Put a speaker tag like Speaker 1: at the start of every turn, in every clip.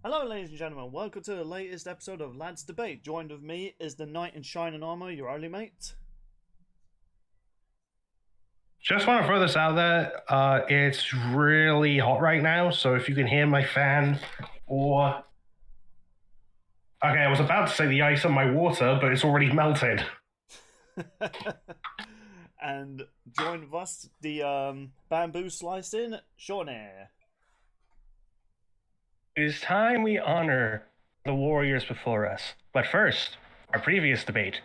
Speaker 1: Hello, ladies and gentlemen. Welcome to the latest episode of Lads Debate. Joined with me is the knight in shining armor, your only mate.
Speaker 2: Just want to throw this out there. It's really hot right now, so if you can hear my fan or. Okay, I was about to say the ice on my water, but it's already melted.
Speaker 1: And joined with us, the bamboo slicing, Shawnee.
Speaker 2: It is time we honor the warriors before us. But first, our previous debate.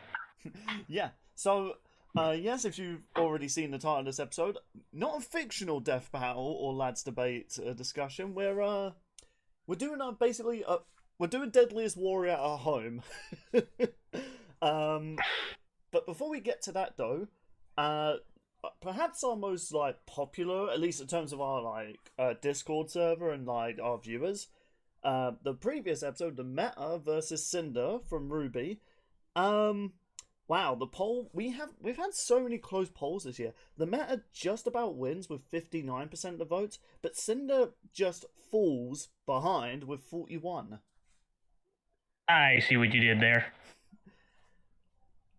Speaker 1: Yeah, so, yes, if you've already seen the title of this episode, not a fictional death battle or Lads Debate discussion. We're doing we're doing Deadliest Warrior at home. But before we get to that though, perhaps our most popular, at least in terms of our Discord server and our viewers, the previous episode, the Meta versus Cinder from Ruby. Wow, the poll we've had so many close polls this year. The Meta just about wins with 59% of the votes, but Cinder just falls behind with 41.
Speaker 2: I see what you did there.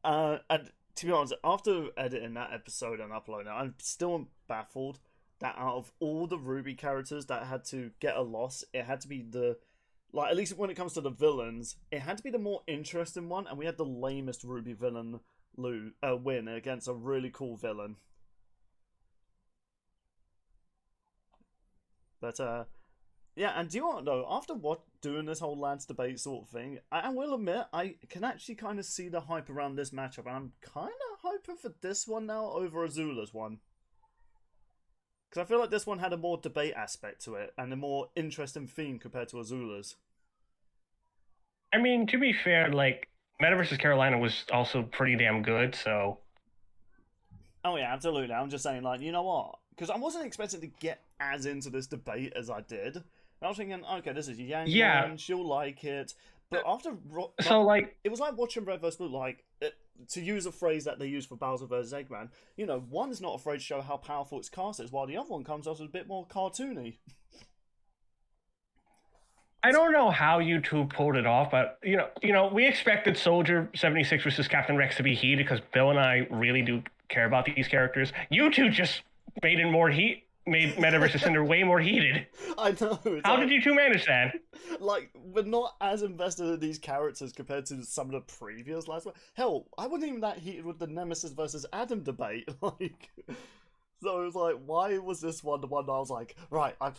Speaker 1: And to be honest, after editing that episode and uploading it, I'm still baffled that out of all the Ruby characters that had to get a loss, it had to be at least when it comes to the villains, it had to be the more interesting one, and we had the lamest Ruby villain win against a really cool villain. But yeah, and do you want to know, after doing this whole Lads Debate sort of thing, I will admit, I can actually kind of see the hype around this matchup, and I'm kind of hoping for this one now over Azula's one. Because I feel like this one had a more debate aspect to it, and a more interesting theme compared to Azula's.
Speaker 2: I mean, to be fair, Meta versus Carolina was also pretty damn good, so.
Speaker 1: Oh yeah, absolutely. I'm just saying, you know what? Because I wasn't expecting to get as into this debate as I did. I was thinking, okay, this is Yang Yang, she'll like it. But after... it was like watching Red vs. Blue, to use a phrase that they use for Bowser vs. Eggman, one is not afraid to show how powerful its cast is, while the other one comes off as a bit more cartoony.
Speaker 2: I don't know how you two pulled it off, but we expected Soldier 76 versus Captain Rex to be heated because Bill and I really do care about these characters. You two just made Meta versus Cinder way more heated.
Speaker 1: I know.
Speaker 2: How did you two manage that?
Speaker 1: We're not as invested in these characters compared to some of the previous last one. Hell, I wasn't even that heated with the Nemesis versus Adam debate. So it was like, why was this one the one that I was like, right, I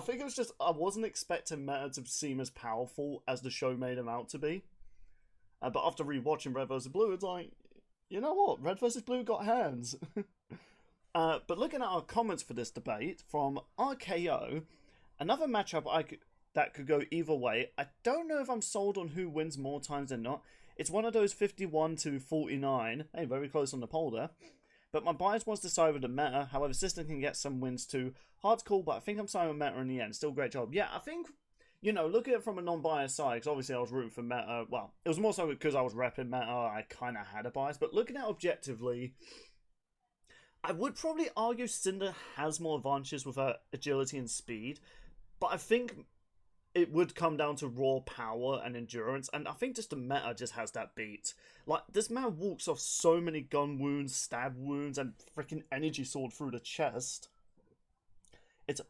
Speaker 1: think it was just, I wasn't expecting Meta to seem as powerful as the show made him out to be. But after rewatching Red vs. Blue, it's like, you know what? Red vs. Blue got hands. But looking at our comments for this debate from RKO, another matchup that could go either way. I don't know if I'm sold on who wins more times than not. It's one of those 51 to 49. Hey, very close on the poll there. But my bias was to side with the Meta. However, System can get some wins too. Hard to call, but I think I'm siding with Meta in the end. Still great job. Yeah, I think, look at it from a non-biased side, because obviously I was rooting for Meta. Well, it was more so because I was repping Meta. I kind of had a bias. But looking at it objectively, I would probably argue Cinder has more advantages with her agility and speed. But I think it would come down to raw power and endurance, and I think just the Meta just has that beat. This man walks off so many gun wounds, stab wounds, and freaking energy sword through the chest. It's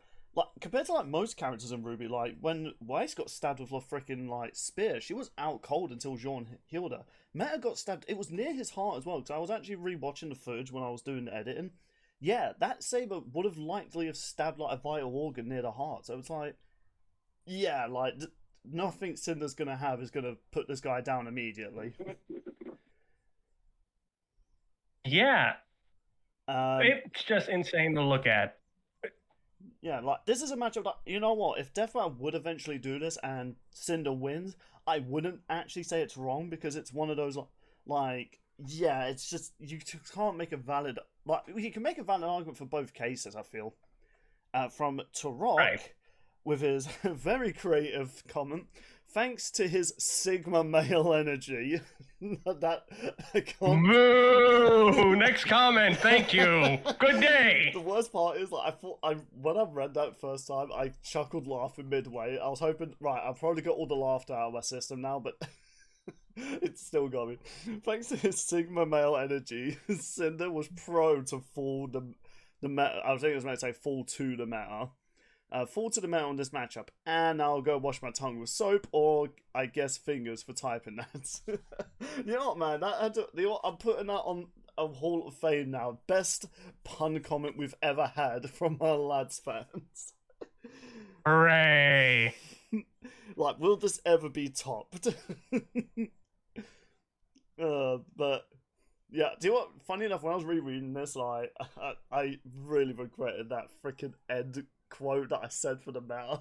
Speaker 1: compared to most characters in Ruby, when Weiss got stabbed with a freaking spear, she was out cold until Jean healed her. Meta got stabbed, it was near his heart as well, because I was actually rewatching the footage when I was doing the editing. Yeah, that saber would have likely have stabbed a vital organ near the heart, so it's yeah, nothing Cinder's gonna have is gonna put this guy down immediately.
Speaker 2: Yeah. It's just insane to look at.
Speaker 1: Yeah, this is a matchup that, you know what, if Deathmatch would eventually do this and Cinder wins, I wouldn't actually say it's wrong, because it's one of those, yeah, it's just, you can't make a valid, you can make a valid argument for both cases, I feel. From Turok, right. with his very creative comment. Thanks to his Sigma male energy, that I can't.
Speaker 2: Moo! Next comment. Thank you. Good day.
Speaker 1: The worst part is, like, when I read that first time, I chuckled laughing midway. I was hoping, right, I've probably got all the laughter out of my system now, but it's still got me. Thanks to his Sigma male energy, Cinder was prone to fall the meta. I think it was meant to say fall to the meta. Fall to the meta on this matchup, and I'll go wash my tongue with soap, or I guess fingers for typing that. You know what, man? I'm putting that on a Hall of Fame now. Best pun comment we've ever had from our lads fans.
Speaker 2: Hooray!
Speaker 1: Like, will this ever be topped? But yeah, do you know what? Funny enough, when I was rereading this, like, I really regretted that freaking end quote that I said for the meta.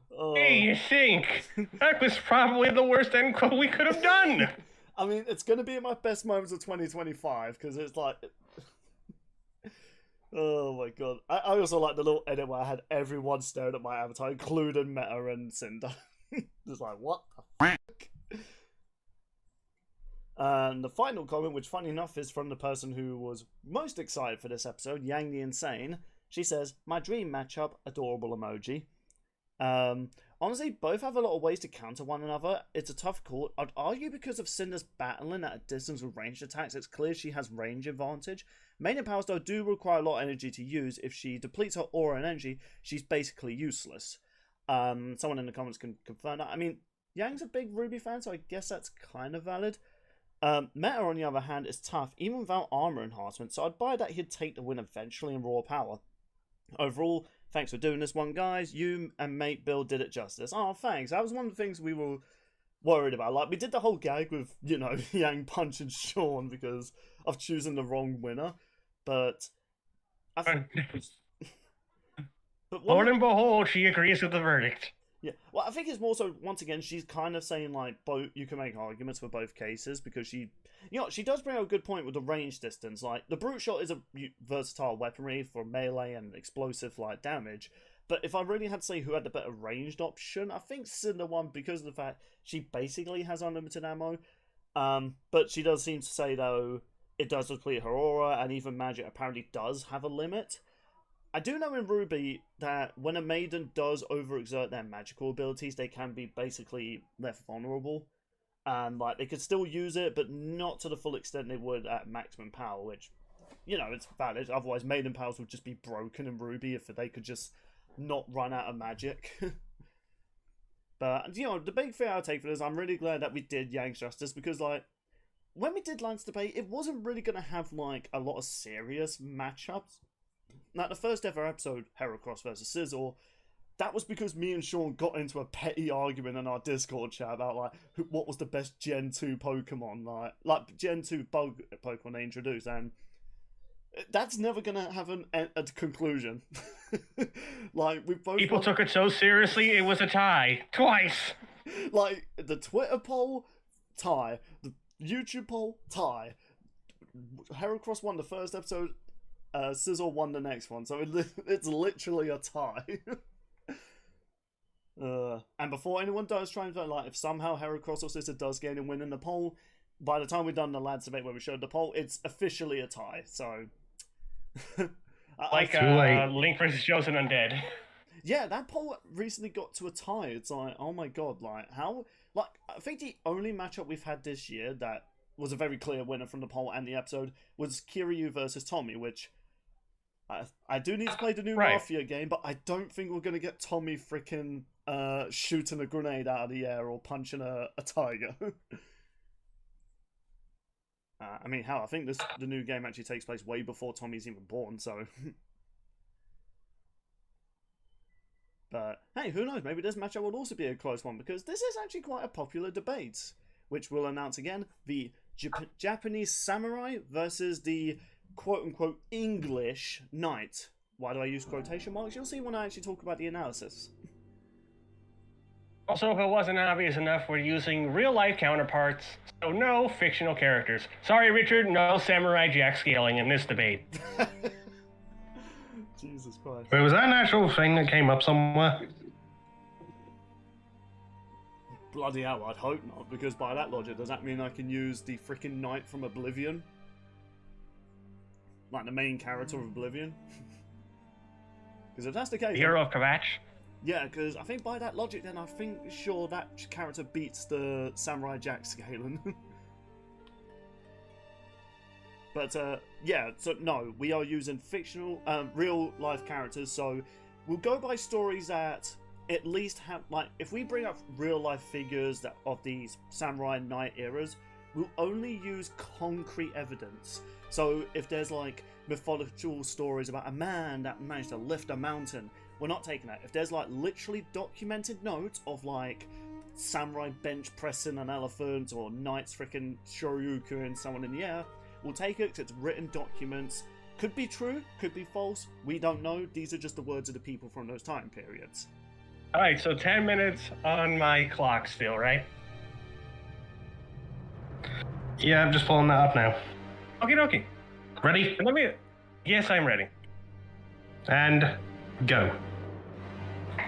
Speaker 2: Hey, you think? That was probably the worst end quote we could have done.
Speaker 1: I mean, it's going to be in my best moments of 2025, because it's like... Oh my god. I also like the little edit where I had everyone staring at my avatar, including Meta and Cinder. Just like, what the fuck? And the final comment, which funny enough is from the person who was most excited for this episode, Yang the Insane. She says, my dream matchup, adorable emoji. Honestly, both have a lot of ways to counter one another. It's a tough call. I'd argue because of Cinder's battling at a distance with ranged attacks, it's clear she has range advantage. Maiden powers, though, do require a lot of energy to use. If she depletes her aura and energy, she's basically useless. Someone in the comments can confirm that. I mean, Yang's a big Ruby fan, so I guess that's kind of valid. Meta, on the other hand, is tough, even without armor enhancement, so I'd buy that he'd take the win eventually in raw power. Overall, thanks for doing this one, guys. You and mate Bill did it justice. Oh, thanks. That was one of the things we were worried about. Like, we did the whole gag with, you know, Yang punching Sean because of choosing the wrong winner. But I think... But
Speaker 2: Lord and behold, she agrees with the verdict.
Speaker 1: Yeah, well, I think it's more so, once again, she's kind of saying, like, both. You can make arguments for both cases, because she, you know, she does bring out a good point with the range distance. Like, the brute shot is a versatile weaponry for melee and explosive, like, damage. But if I really had to say who had the better ranged option, I think Cinder won because of the fact she basically has unlimited ammo. But she does seem to say, though, it does deplete her aura, and even magic apparently does have a limit. I do know in Ruby that when a maiden does overexert their magical abilities, they can be basically left vulnerable. And, like, they could still use it, but not to the full extent they would at maximum power, which, you know, it's valid. Otherwise, maiden powers would just be broken in Ruby if they could just not run out of magic. But, you know, the big thing I'll take for this, I'm really glad that we did Yang's Justice, because, like, when we did Lance Debate, it wasn't really going to have, like, a lot of serious matchups. Like, the first ever episode, Heracross versus Sizzle, that was because me and Sean got into a petty argument in our Discord chat about, like, what was the best Gen 2 Pokemon, like Gen 2 bug Pokemon they introduced, and that's never gonna have a conclusion. Like, we both...
Speaker 2: People took it so seriously, it was a tie. Twice!
Speaker 1: Like, the Twitter poll, tie. The YouTube poll, tie. Heracross won the first episode, Sizzle won the next one, so it's literally a tie. And before anyone does try and vote, like, if somehow Heracross or Sizzle does gain and win in the poll, by the time we've done the lads debate where we showed the poll, it's officially a tie. So,
Speaker 2: like Link versus Chosen Undead.
Speaker 1: Yeah, that poll recently got to a tie. It's like, oh my god, like, how? Like, I think the only matchup we've had this year that was a very clear winner from the poll and the episode was Kiryu versus Tommy, which I do need to play the new Mafia game, but I don't think we're going to get Tommy freaking shooting a grenade out of the air or punching a tiger. I mean, hell, I think the new game actually takes place way before Tommy's even born, so... But, hey, who knows, maybe this matchup will also be a close one, because this is actually quite a popular debate, which we'll announce again, the Japanese samurai versus the quote-unquote English knight. Why do I use quotation marks? You'll see when I actually talk about the analysis.
Speaker 2: Also, if it wasn't obvious enough, we're using real-life counterparts, so no fictional characters. Sorry, Richard, no Samurai Jack scaling in this debate.
Speaker 1: Jesus Jesus Christ.
Speaker 3: Wait, was that an actual thing that came up somewhere?
Speaker 1: Bloody hell, I'd hope not, because by that logic, does that mean I can use the freaking knight from Oblivion? Like the main character of Oblivion? Because if that's the case...
Speaker 2: Hero of Kavach?
Speaker 1: Yeah, because I think by that logic, then I think sure that character beats the Samurai Jack Scalen. But, yeah, so no, we are using fictional, real-life characters, so we'll go by stories that at least have, like, if we bring up real-life figures that of these Samurai Knight eras, we'll only use concrete evidence. So if there's, like, mythological stories about a man that managed to lift a mountain, we're not taking that. If there's, like, literally documented notes of, like, samurai bench pressing an elephant, or knights freaking shoryuken someone in the air, we'll take it because it's written documents. Could be true, could be false, we don't know. These are just the words of the people from those time periods.
Speaker 2: Alright, so 10 minutes on my clock still, right?
Speaker 3: Yeah, I'm just pulling that up now.
Speaker 2: Okie dokie.
Speaker 3: Ready?
Speaker 2: Yes, I'm ready.
Speaker 3: And go.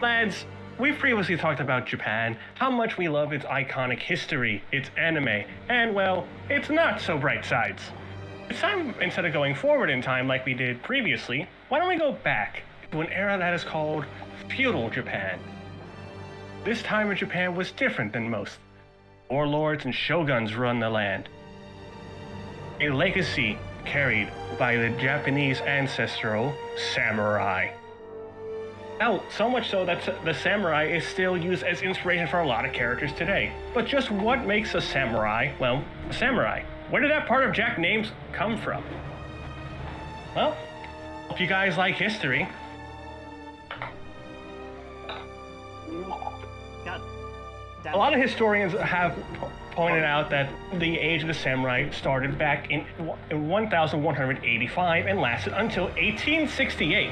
Speaker 2: Lads, we've previously talked about Japan, how much we love its iconic history, its anime, and, well, its not so bright sides. It's time, instead of going forward in time like we did previously, why don't we go back to an era that is called feudal Japan. This time in Japan was different than most. Warlords and shoguns run the land. A legacy carried by the Japanese ancestral samurai. Now, so much so that the samurai is still used as inspiration for a lot of characters today. But just what makes a samurai, well, a samurai? Where did that part of Jack's names come from? Well, hope you guys like history.
Speaker 1: God damn
Speaker 2: A lot of historians have pointed out that the age of the samurai started back in 1185 and lasted until 1868.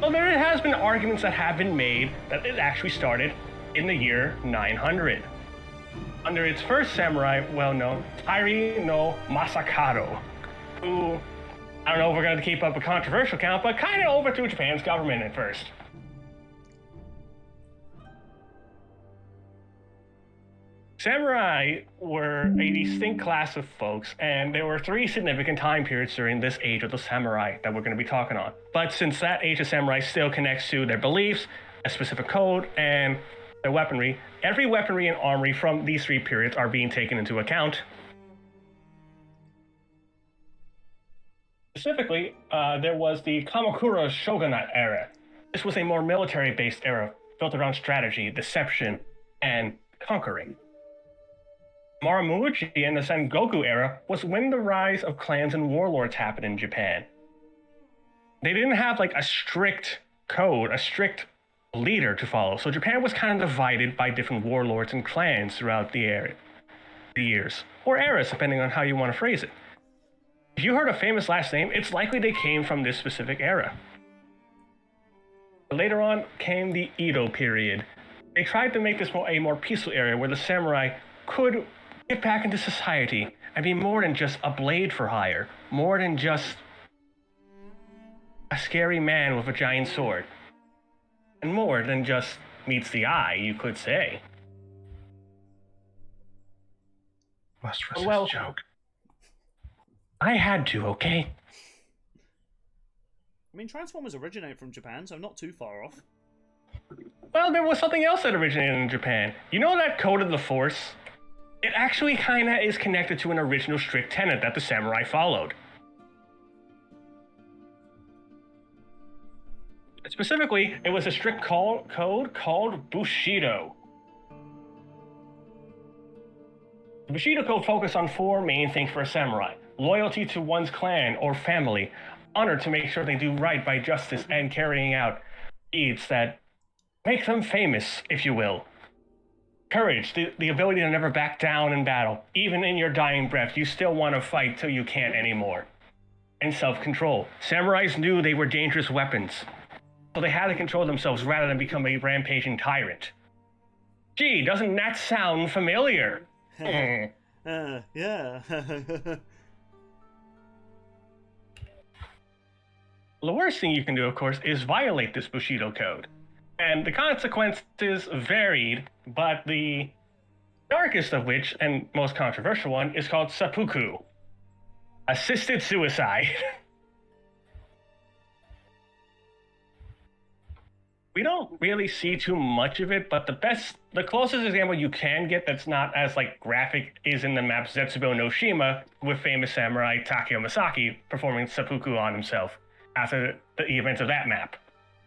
Speaker 2: Well, there has been arguments that have been made that it actually started in the year 900. Under its first samurai, well-known, Tairi no Masakado, who, I don't know if we're going to keep up a controversial count, but kind of overthrew Japan's government at first. Samurai were a distinct class of folks, and there were three significant time periods during this age of the samurai that we're going to be talking on. But since that age of samurai still connects to their beliefs, a specific code, and their weaponry, every weaponry and armory from these three periods are being taken into account. Specifically, there was the Kamakura Shogunate era. This was a more military-based era, built around strategy, deception, and conquering. Maramuji and the Sengoku era was when the rise of clans and warlords happened in Japan. They didn't have like a strict code, a strict leader to follow, so Japan was kind of divided by different warlords and clans throughout the years, or eras, depending on how you want to phrase it. If you heard a famous last name, it's likely they came from this specific era. Later on came the Edo period. They tried to make this a more peaceful area where the samurai could get back into society and be more than just a blade for hire, more than just a scary man with a giant sword, and more than just meets the eye, you could say.
Speaker 3: Lustrous
Speaker 2: Well,
Speaker 3: joke.
Speaker 2: I had to, okay?
Speaker 1: I mean, Transformers originated from Japan, so not too far off.
Speaker 2: Well, there was something else that originated in Japan. You know that Code of the Force? It actually kinda is connected to an original strict tenet that the samurai followed. Specifically, it was a strict code called Bushido. The Bushido code focused on four main things for a samurai: loyalty to one's clan or family, honor to make sure they do right by justice, and carrying out deeds that make them famous, if you will. Courage, the ability to never back down in battle. Even in your dying breath, you still want to fight till you can't anymore. And self-control. Samurais knew they were dangerous weapons, so they had to control themselves rather than become a rampaging tyrant. Gee, doesn't that sound familiar?
Speaker 1: Yeah.
Speaker 2: The worst thing you can do, of course, is violate this Bushido code. And the consequences varied, but the darkest of which, and most controversial one, is called seppuku, assisted suicide. We don't really see too much of it, but the closest example you can get that's not as like graphic is in the map Zetsubo no Shima, with famous samurai Takeo Masaki performing seppuku on himself after the events of that map.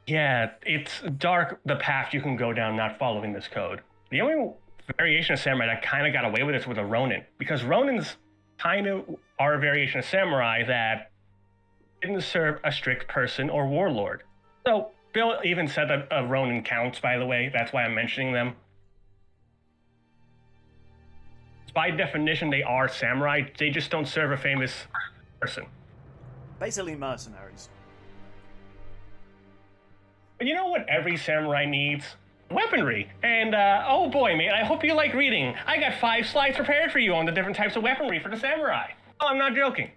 Speaker 2: Yeah, it's dark the path you can go down not following this code. The only variation of samurai that kind of got away with this was a Ronin, because Ronins kind of are a variation of samurai that didn't serve a strict person or warlord. So Bill even said that a Ronin counts, by the way. That's why I'm mentioning them. By definition, they are samurai. They just don't serve a famous person.
Speaker 1: Basically mercenaries.
Speaker 2: But you know what every samurai needs? Weaponry. And, oh boy, man, I hope you like reading. I got 5 slides prepared for you on the different types of weaponry for the samurai. Oh, I'm not joking.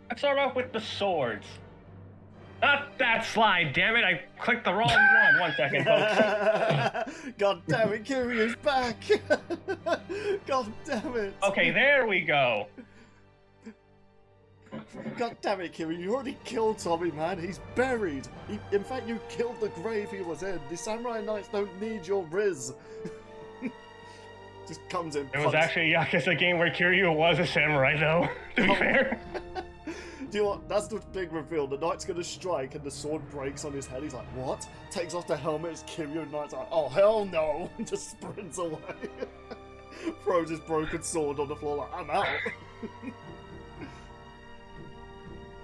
Speaker 2: Let's start off with the swords. Not that slide, damn it. I clicked the wrong one. 1 second, folks.
Speaker 1: God damn it, Kiryu's back. God damn it.
Speaker 2: Okay, there we go.
Speaker 1: God damn it, Kiryu, you already killed Tommy, man. He's buried. In fact, you killed the grave he was in. The Samurai Knights don't need your Riz. Just comes in.
Speaker 2: It was actually a game where Kiryu was a samurai, though, to be fair.
Speaker 1: Do you know what? That's the big reveal. The knight's gonna strike and the sword breaks on his head. He's like, what? Takes off the helmet, it's Kiryu, and knight's like, oh, hell no. And just sprints away. Throws his broken sword on the floor like, I'm out.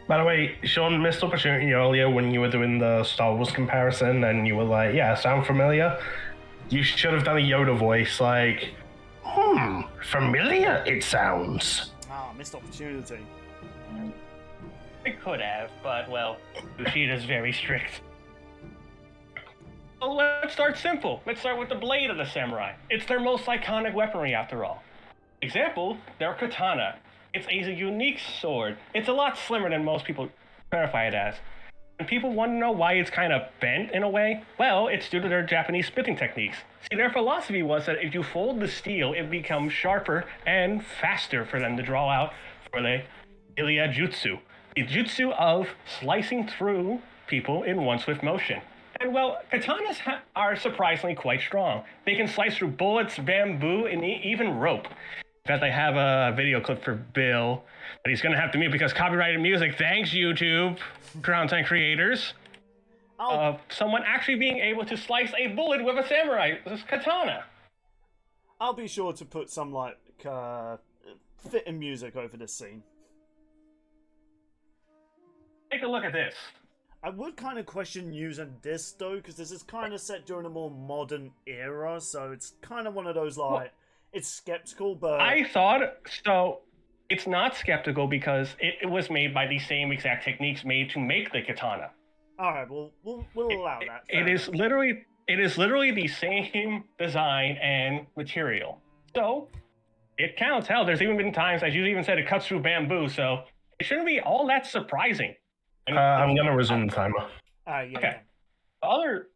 Speaker 3: By the way, Sean missed opportunity earlier when you were doing the Star Wars comparison and you were like, yeah, sound familiar? You should have done a Yoda voice like, familiar it sounds.
Speaker 1: Ah, missed opportunity.
Speaker 2: I could have, but, well, Bushido's very strict. So let's start simple. Let's start with the blade of the samurai. It's their most iconic weaponry, after all. Example, their katana. It's a unique sword. It's a lot slimmer than most people clarify it as. And people want to know why it's kind of bent in a way. Well, it's due to their Japanese smithing techniques. See, their philosophy was that if you fold the steel, it becomes sharper and faster for them to draw out for the Ilia Jutsu. The jutsu of slicing through people in one swift motion. And well, katanas are surprisingly quite strong. They can slice through bullets, bamboo, and even rope. In fact, I have a video clip for Bill that he's gonna have to mute because copyrighted music. Thanks, YouTube, content creators. Someone actually being able to slice a bullet with a samurai katana.
Speaker 1: I'll be sure to put some, like, fitting music over this scene.
Speaker 2: Take a look at this.
Speaker 1: I would kind of question using this, though, because this is kind of set during a more modern era, so it's kind of one of those, like, well, it's skeptical, but...
Speaker 2: I thought, so, it's not skeptical because it was made by the same exact techniques made to make the katana.
Speaker 1: Alright, we'll allow that.
Speaker 2: It is literally the same design and material. So, it counts. Hell, there's even been times, as you even said, it cuts through bamboo, so it shouldn't be all that surprising.
Speaker 3: I'm going to resume the timer.
Speaker 1: Yeah.
Speaker 2: Okay. Other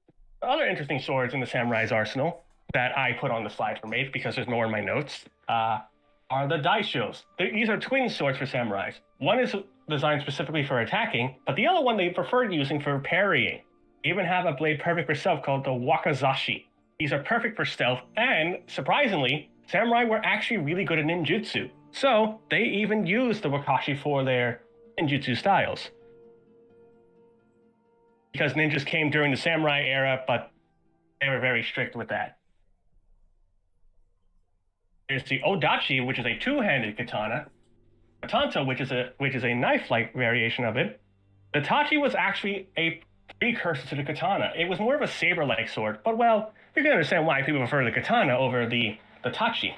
Speaker 2: interesting swords in the samurai's arsenal that I put on the slide for mate because there's more in my notes are the daishos. These are twin swords for samurais. One is designed specifically for attacking, but the other one they preferred using for parrying. They even have a blade perfect for stealth called the wakizashi. These are perfect for stealth, and surprisingly, samurai were actually really good at ninjutsu. So they even used the wakashi for their ninjutsu styles. Because ninjas came during the samurai era, but they were very strict with that. There's the odachi, which is a two-handed katana. The tanto, which is a knife-like variation of it. The tachi was actually a precursor to the katana. It was more of a saber-like sword, but well, you can understand why people prefer the katana over the tachi.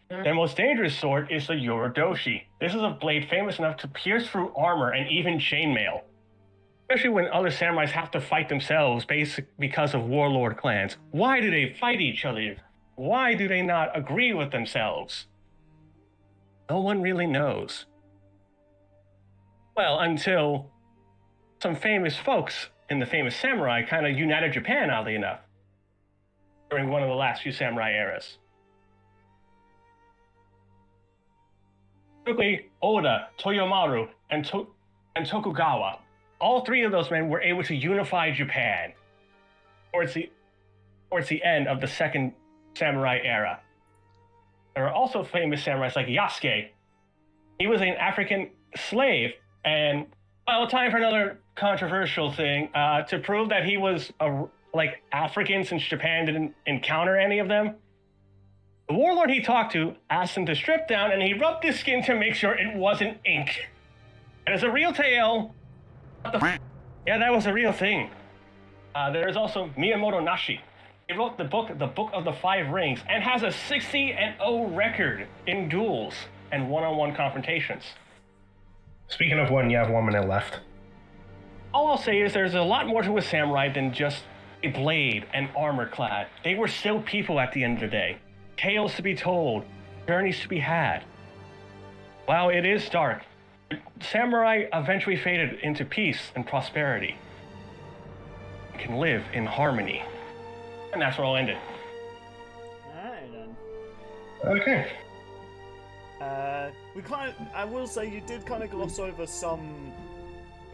Speaker 2: Their most dangerous sword is the Yorodoshi. This is a blade famous enough to pierce through armor and even chainmail. Especially when other samurais have to fight themselves because of warlord clans. Why do they fight each other? Why do they not agree with themselves? No one really knows. Well, until some famous folks in the famous samurai kind of united Japan, oddly enough, during one of the last few samurai eras. Specifically, Oda, Toyomaru, and Tokugawa. All three of those men were able to unify Japan towards the end of the second samurai era. There are also famous samurais like Yasuke. He was an African slave, and well, time for another controversial thing. To prove that he was like African, since Japan didn't encounter any of them, the warlord he talked to asked him to strip down, and he rubbed his skin to make sure it wasn't ink. And it's a real tale. Yeah, that was a real thing. There is also Miyamoto Nashi. He wrote the Book of the Five Rings, and has a 60-0 record in duels and one-on-one confrontations.
Speaker 3: Speaking of one, you have 1 minute left.
Speaker 2: All I'll say is there's a lot more to a samurai than just a blade and armor clad. They were still people at the end of the day. Tales to be told, journeys to be had. While it is dark, samurai eventually faded into peace and prosperity. You can live in harmony. And that's where I'll end it.
Speaker 1: Alright then.
Speaker 3: Okay.
Speaker 1: I will say you did kind of gloss over some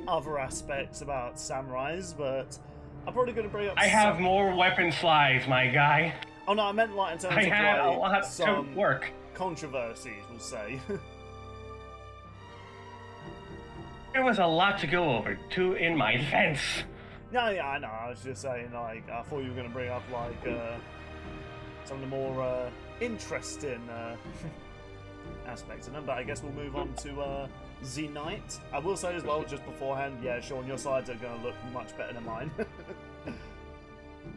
Speaker 1: other aspects about samurais, but I'm probably going to bring up
Speaker 2: I have more weapon slides, my guy.
Speaker 1: Oh no, I meant like in terms
Speaker 2: I
Speaker 1: of
Speaker 2: had a
Speaker 1: like
Speaker 2: lot to
Speaker 1: some
Speaker 2: work.
Speaker 1: controversies, we'll say.
Speaker 2: There was a lot to go over, too, in my defense.
Speaker 1: No, yeah, I know. I was just saying, like, I thought you were going to bring up, like, some of the more interesting aspects of them, but I guess we'll move on to Z Knight. I will say as well, just beforehand, yeah, Sean, your sides are going to look much better than mine.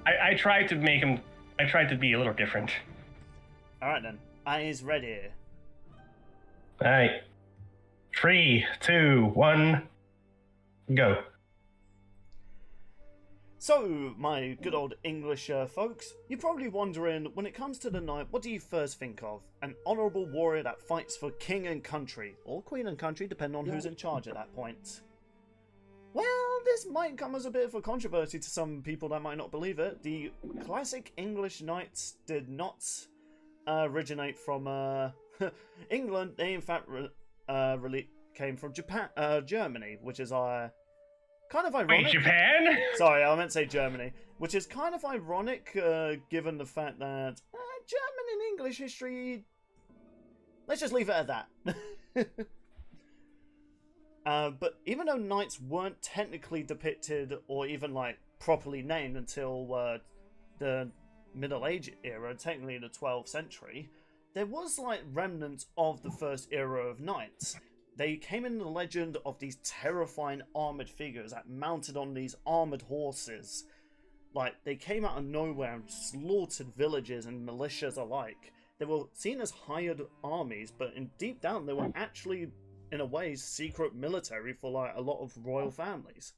Speaker 2: I tried to make him. I tried to be a little different.
Speaker 1: Alright then. Eyes ready.
Speaker 3: Alright. 3, 2, 1, go.
Speaker 1: So, my good old English folks, you're probably wondering, when it comes to the knight, what do you first think of? An honourable warrior that fights for king and country, or queen and country, depending on who's in charge at that point. Well, this might come as a bit of a controversy to some people that might not believe it. The classic English knights did not originate from England. They, in fact, really came from Germany, which is kind of ironic.
Speaker 2: Wait, Japan?
Speaker 1: Sorry, I meant to say Germany. Which is kind of ironic, given the fact that German and English history... Let's just leave it at that. But even though knights weren't technically depicted or even, like, properly named until the Middle Age era, technically the 12th century, there was, like, remnants of the first era of knights. They came in the legend of these terrifying armoured figures that mounted on these armoured horses. Like, they came out of nowhere and slaughtered villages and militias alike. They were seen as hired armies, but deep down they were actually, in a way, secret military for like a lot of royal families.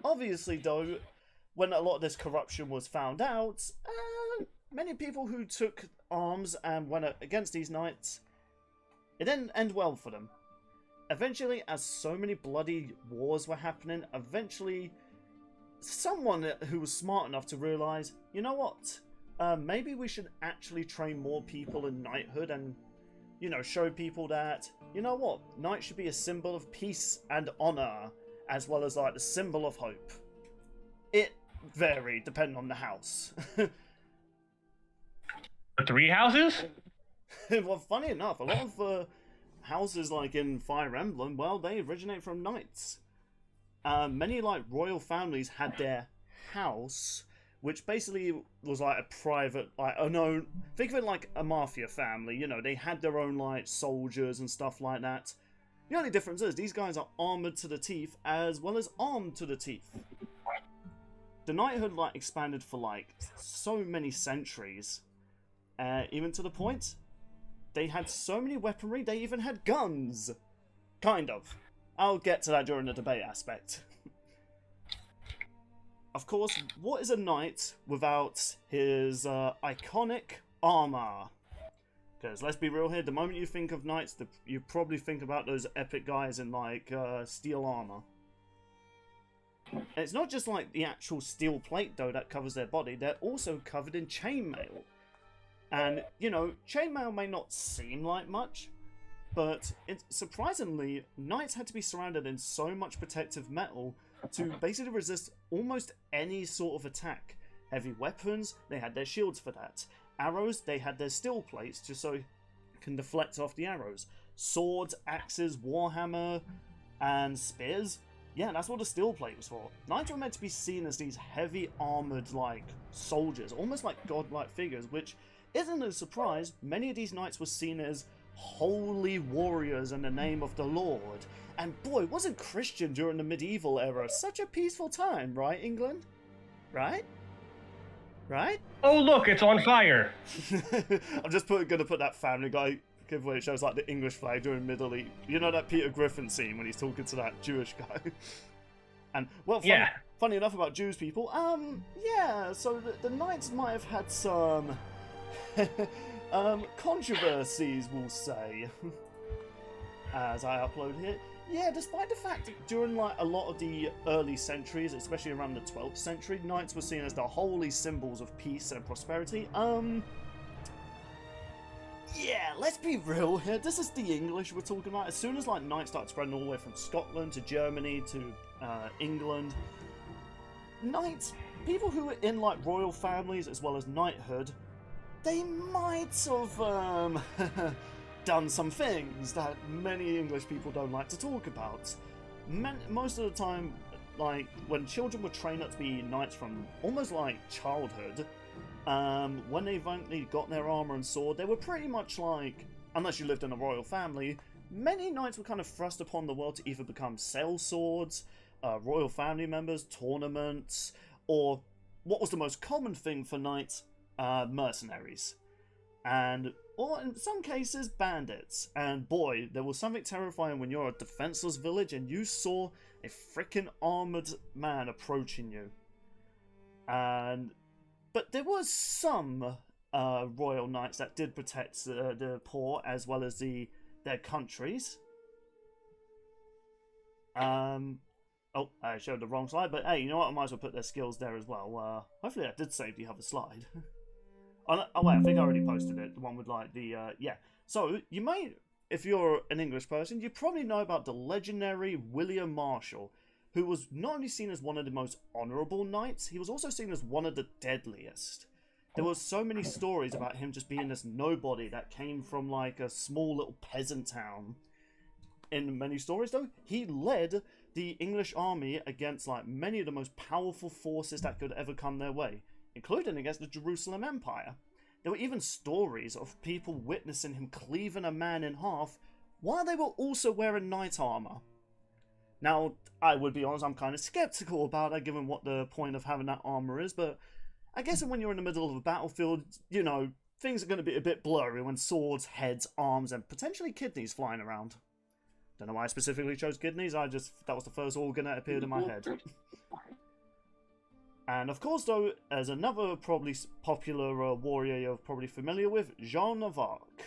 Speaker 1: Obviously, though, when a lot of this corruption was found out, many people who took arms and went against these knights, it didn't end well for them. Eventually, as so many bloody wars were happening, eventually someone who was smart enough to realise, you know what, maybe we should actually train more people in knighthood and, you know, show people that, you know what, knight should be a symbol of peace and honour, as well as like the symbol of hope. It varied depending on the house.
Speaker 2: The three houses?
Speaker 1: Well, funny enough, a lot of houses like in Fire Emblem, well, they originate from knights. Many like royal families had their house, which basically was like a private, like, oh no, think of it like a mafia family, you know, they had their own like soldiers and stuff like that. The only difference is these guys are armoured to the teeth as well as armed to the teeth. The knighthood like expanded for like so many centuries, even to the point they had so many weaponry, they even had guns. Kind of. I'll get to that during the debate aspect. Of course, what is a knight without his iconic armor? Because let's be real here, the moment you think of knights, you probably think about those epic guys in like steel armor. And it's not just like the actual steel plate though that covers their body, they're also covered in chainmail. And, you know, chainmail may not seem like much, but surprisingly, knights had to be surrounded in so much protective metal to basically resist almost any sort of attack. Heavy weapons, they had their shields for that. Arrows, they had their steel plates just so it can deflect off the arrows. Swords, axes, warhammer, and spears. Yeah, that's what the steel plate was for. Knights were meant to be seen as these heavy armored, like, soldiers, almost like godlike figures, which isn't a surprise. Many of these knights were seen as holy warriors in the name of the Lord. And boy, wasn't Christian during the medieval era such a peaceful time, right, England? Right? Right?
Speaker 2: Oh, look, it's on fire.
Speaker 1: I'm just gonna put that Family Guy giveaway. It shows like the English flag during Middle East. You know that Peter Griffin scene when he's talking to that Jewish guy? And, well, funny enough about Jews people, yeah, so the Knights might have had some controversies, we'll say, as I upload here. Yeah, despite the fact that during like a lot of the early centuries, especially around the 12th century, knights were seen as the holy symbols of peace and prosperity. Yeah, let's be real here. This is the English we're talking about. As soon as like knights started spreading all the way from Scotland to Germany to England, knights, people who were in like royal families as well as knighthood, they might have done some things that many English people don't like to talk about. Most of the time, like, when children were trained up to be knights from almost like childhood, when they eventually got their armor and sword, they were pretty much like, unless you lived in a royal family, many knights were kind of thrust upon the world to either become sellswords, royal family members, tournaments, or what was the most common thing for knights? Mercenaries. Or in some cases, bandits. And boy, there was something terrifying when you're a defenseless village and you saw a freaking armored man approaching you. But there was some royal knights that did protect the poor as well as their countries. Oh, I showed the wrong slide, but hey, you know what? I might as well put their skills there as well. Hopefully I did save the other slide. Oh wait, I think I already posted it. The one with like the, yeah. So, you may, if you're an English person, you probably know about the legendary William Marshall, who was not only seen as one of the most honourable knights, he was also seen as one of the deadliest. There were so many stories about him just being this nobody that came from like a small little peasant town. In many stories though, he led the English army against like many of the most powerful forces that could ever come their way, including against the Jerusalem Empire. There were even stories of people witnessing him cleaving a man in half while they were also wearing knight armor. Now, I would be honest, I'm kind of skeptical about that given what the point of having that armor is, but I guess when you're in the middle of a battlefield, you know, things are going to be a bit blurry when swords, heads, arms, and potentially kidneys flying around. Don't know why I specifically chose kidneys, that was the first organ that appeared in my head. And of course though, as another probably popular warrior you're probably familiar with, Joan of Arc.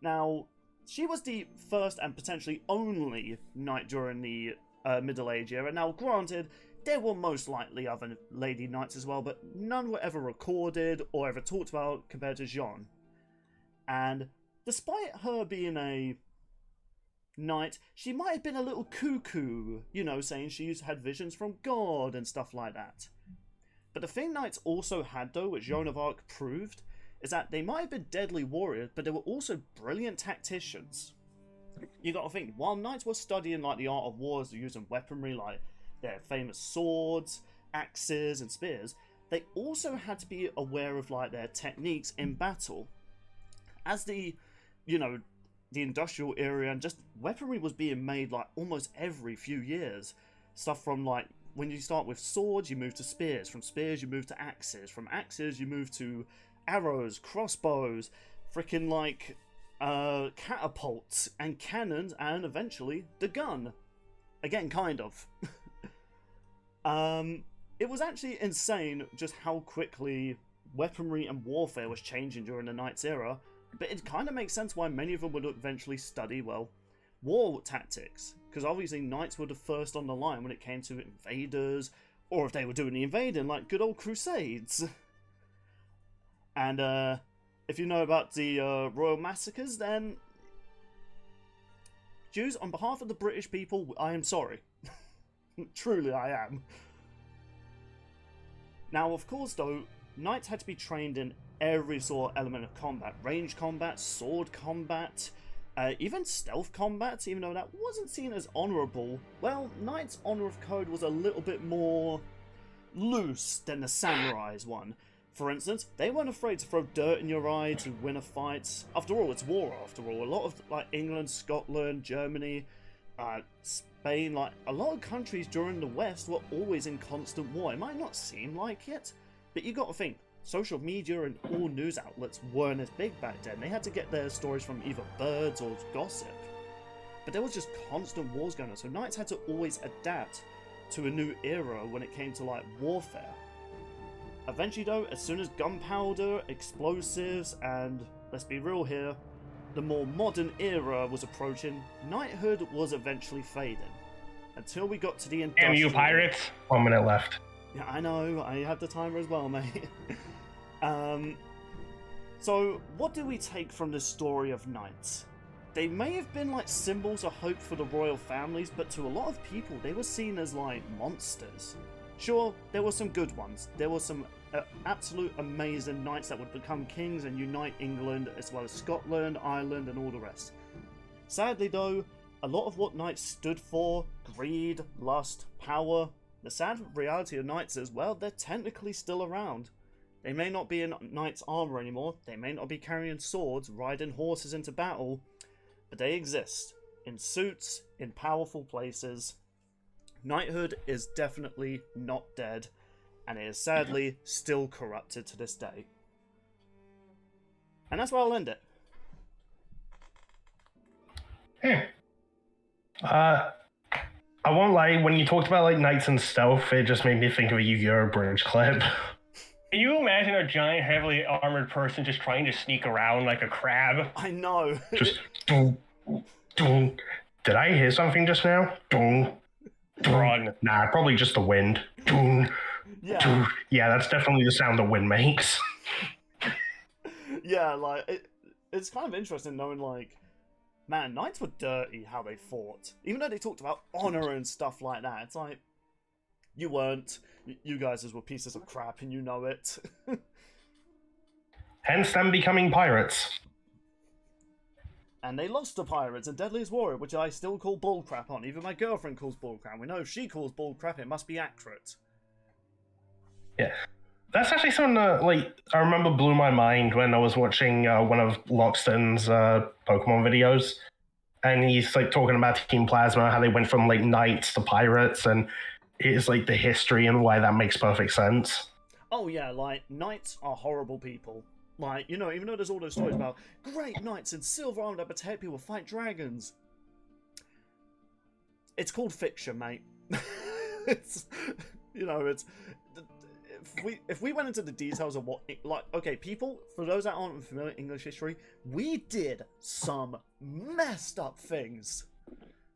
Speaker 1: Now, she was the first and potentially only knight during the Middle Age era. Now granted, there were most likely other lady knights as well, but none were ever recorded or ever talked about compared to Joan. And despite her being a knight, she might have been a little cuckoo, you know, saying she had visions from God and stuff like that. But the thing knights also had though, which Joan of Arc proved, is that they might have been deadly warriors, but they were also brilliant tacticians. You gotta think, while knights were studying like the art of wars, using weaponry like their famous swords, axes and spears, they also had to be aware of like their techniques in battle. As the, you know, the industrial era and just weaponry was being made like almost every few years. Stuff from like, when you start with swords, you move to spears. From spears, you move to axes. From axes, you move to arrows, crossbows, freaking like catapults and cannons, and eventually the gun. Again, kind of. It was actually insane just how quickly weaponry and warfare was changing during the Knights era. But it kind of makes sense why many of them would eventually study, well, war tactics. Because obviously knights were the first on the line when it came to invaders, or if they were doing the invading, like good old crusades. And if you know about the royal massacres, then Jews, on behalf of the British people, I am sorry. Truly, I am. Now, of course, though, knights had to be trained in every sort of element of combat. Range combat, sword combat, even stealth combat, even though that wasn't seen as honourable. Well, Knights' Honour of Code was a little bit more loose than the Samurai's one. For instance, they weren't afraid to throw dirt in your eye to win a fight. After all, it's war, after all. A lot of, like, England, Scotland, Germany, Spain, like, a lot of countries during the West were always in constant war. It might not seem like it, but you got to think, social media and all news outlets weren't as big back then. They had to get their stories from either birds or gossip. But there was just constant wars going on, so knights had to always adapt to a new era when it came to, like, warfare. Eventually though, as soon as gunpowder, explosives, and, let's be real here, the more modern era was approaching, knighthood was eventually fading. Until we got to the industrial...
Speaker 2: Damn you pirates!
Speaker 3: 1 minute left.
Speaker 1: Yeah, I know, I had the timer as well, mate. So, what do we take from this story of knights? They may have been like symbols of hope for the royal families, but to a lot of people, they were seen as like monsters. Sure, there were some good ones. There were some absolute amazing knights that would become kings and unite England, as well as Scotland, Ireland, and all the rest. Sadly though, a lot of what knights stood for, greed, lust, power, the sad reality of knights is, well, they're technically still around. They may not be in knight's armor anymore, they may not be carrying swords, riding horses into battle, but they exist, in suits, in powerful places. Knighthood is definitely not dead, and it is sadly still corrupted to this day. And that's where I'll end it.
Speaker 3: I won't lie, when you talked about like knights and stealth, it just made me think of a Yu-Gi-Oh! Bridge clip.
Speaker 2: Can you imagine a giant, heavily armored person just trying to sneak around like a crab?
Speaker 1: I know.
Speaker 3: Just dun, dun. Did I hear something just now? Dun, dun.
Speaker 2: Run.
Speaker 3: Nah, probably just the wind. Dun,
Speaker 1: Yeah.
Speaker 3: dun. Yeah, that's definitely the sound the wind makes.
Speaker 1: Yeah, like, it's kind of interesting knowing, like, man, knights were dirty how they fought. Even though they talked about honor and stuff like that, it's like, you weren't. You guys were pieces of crap and you know it.
Speaker 3: Hence them becoming pirates.
Speaker 1: And they lost to pirates in Deadliest Warrior, which I still call bullcrap on. Even my girlfriend calls bullcrap. We know if she calls bullcrap, it must be accurate.
Speaker 3: Yeah. That's actually something that, like, I remember blew my mind when I was watching one of Loxton's Pokemon videos. And he's, like, talking about Team Plasma, how they went from, like, knights to pirates, and it's, like, the history and why that makes perfect sense.
Speaker 1: Oh yeah, like, knights are horrible people. Like, you know, even though there's all those stories about great knights in silver armor that protect people fight dragons. It's called fiction, mate. It's, you know, it's... If we went into the details of what, like, okay, people, for those that aren't familiar with English history, we did some messed up things.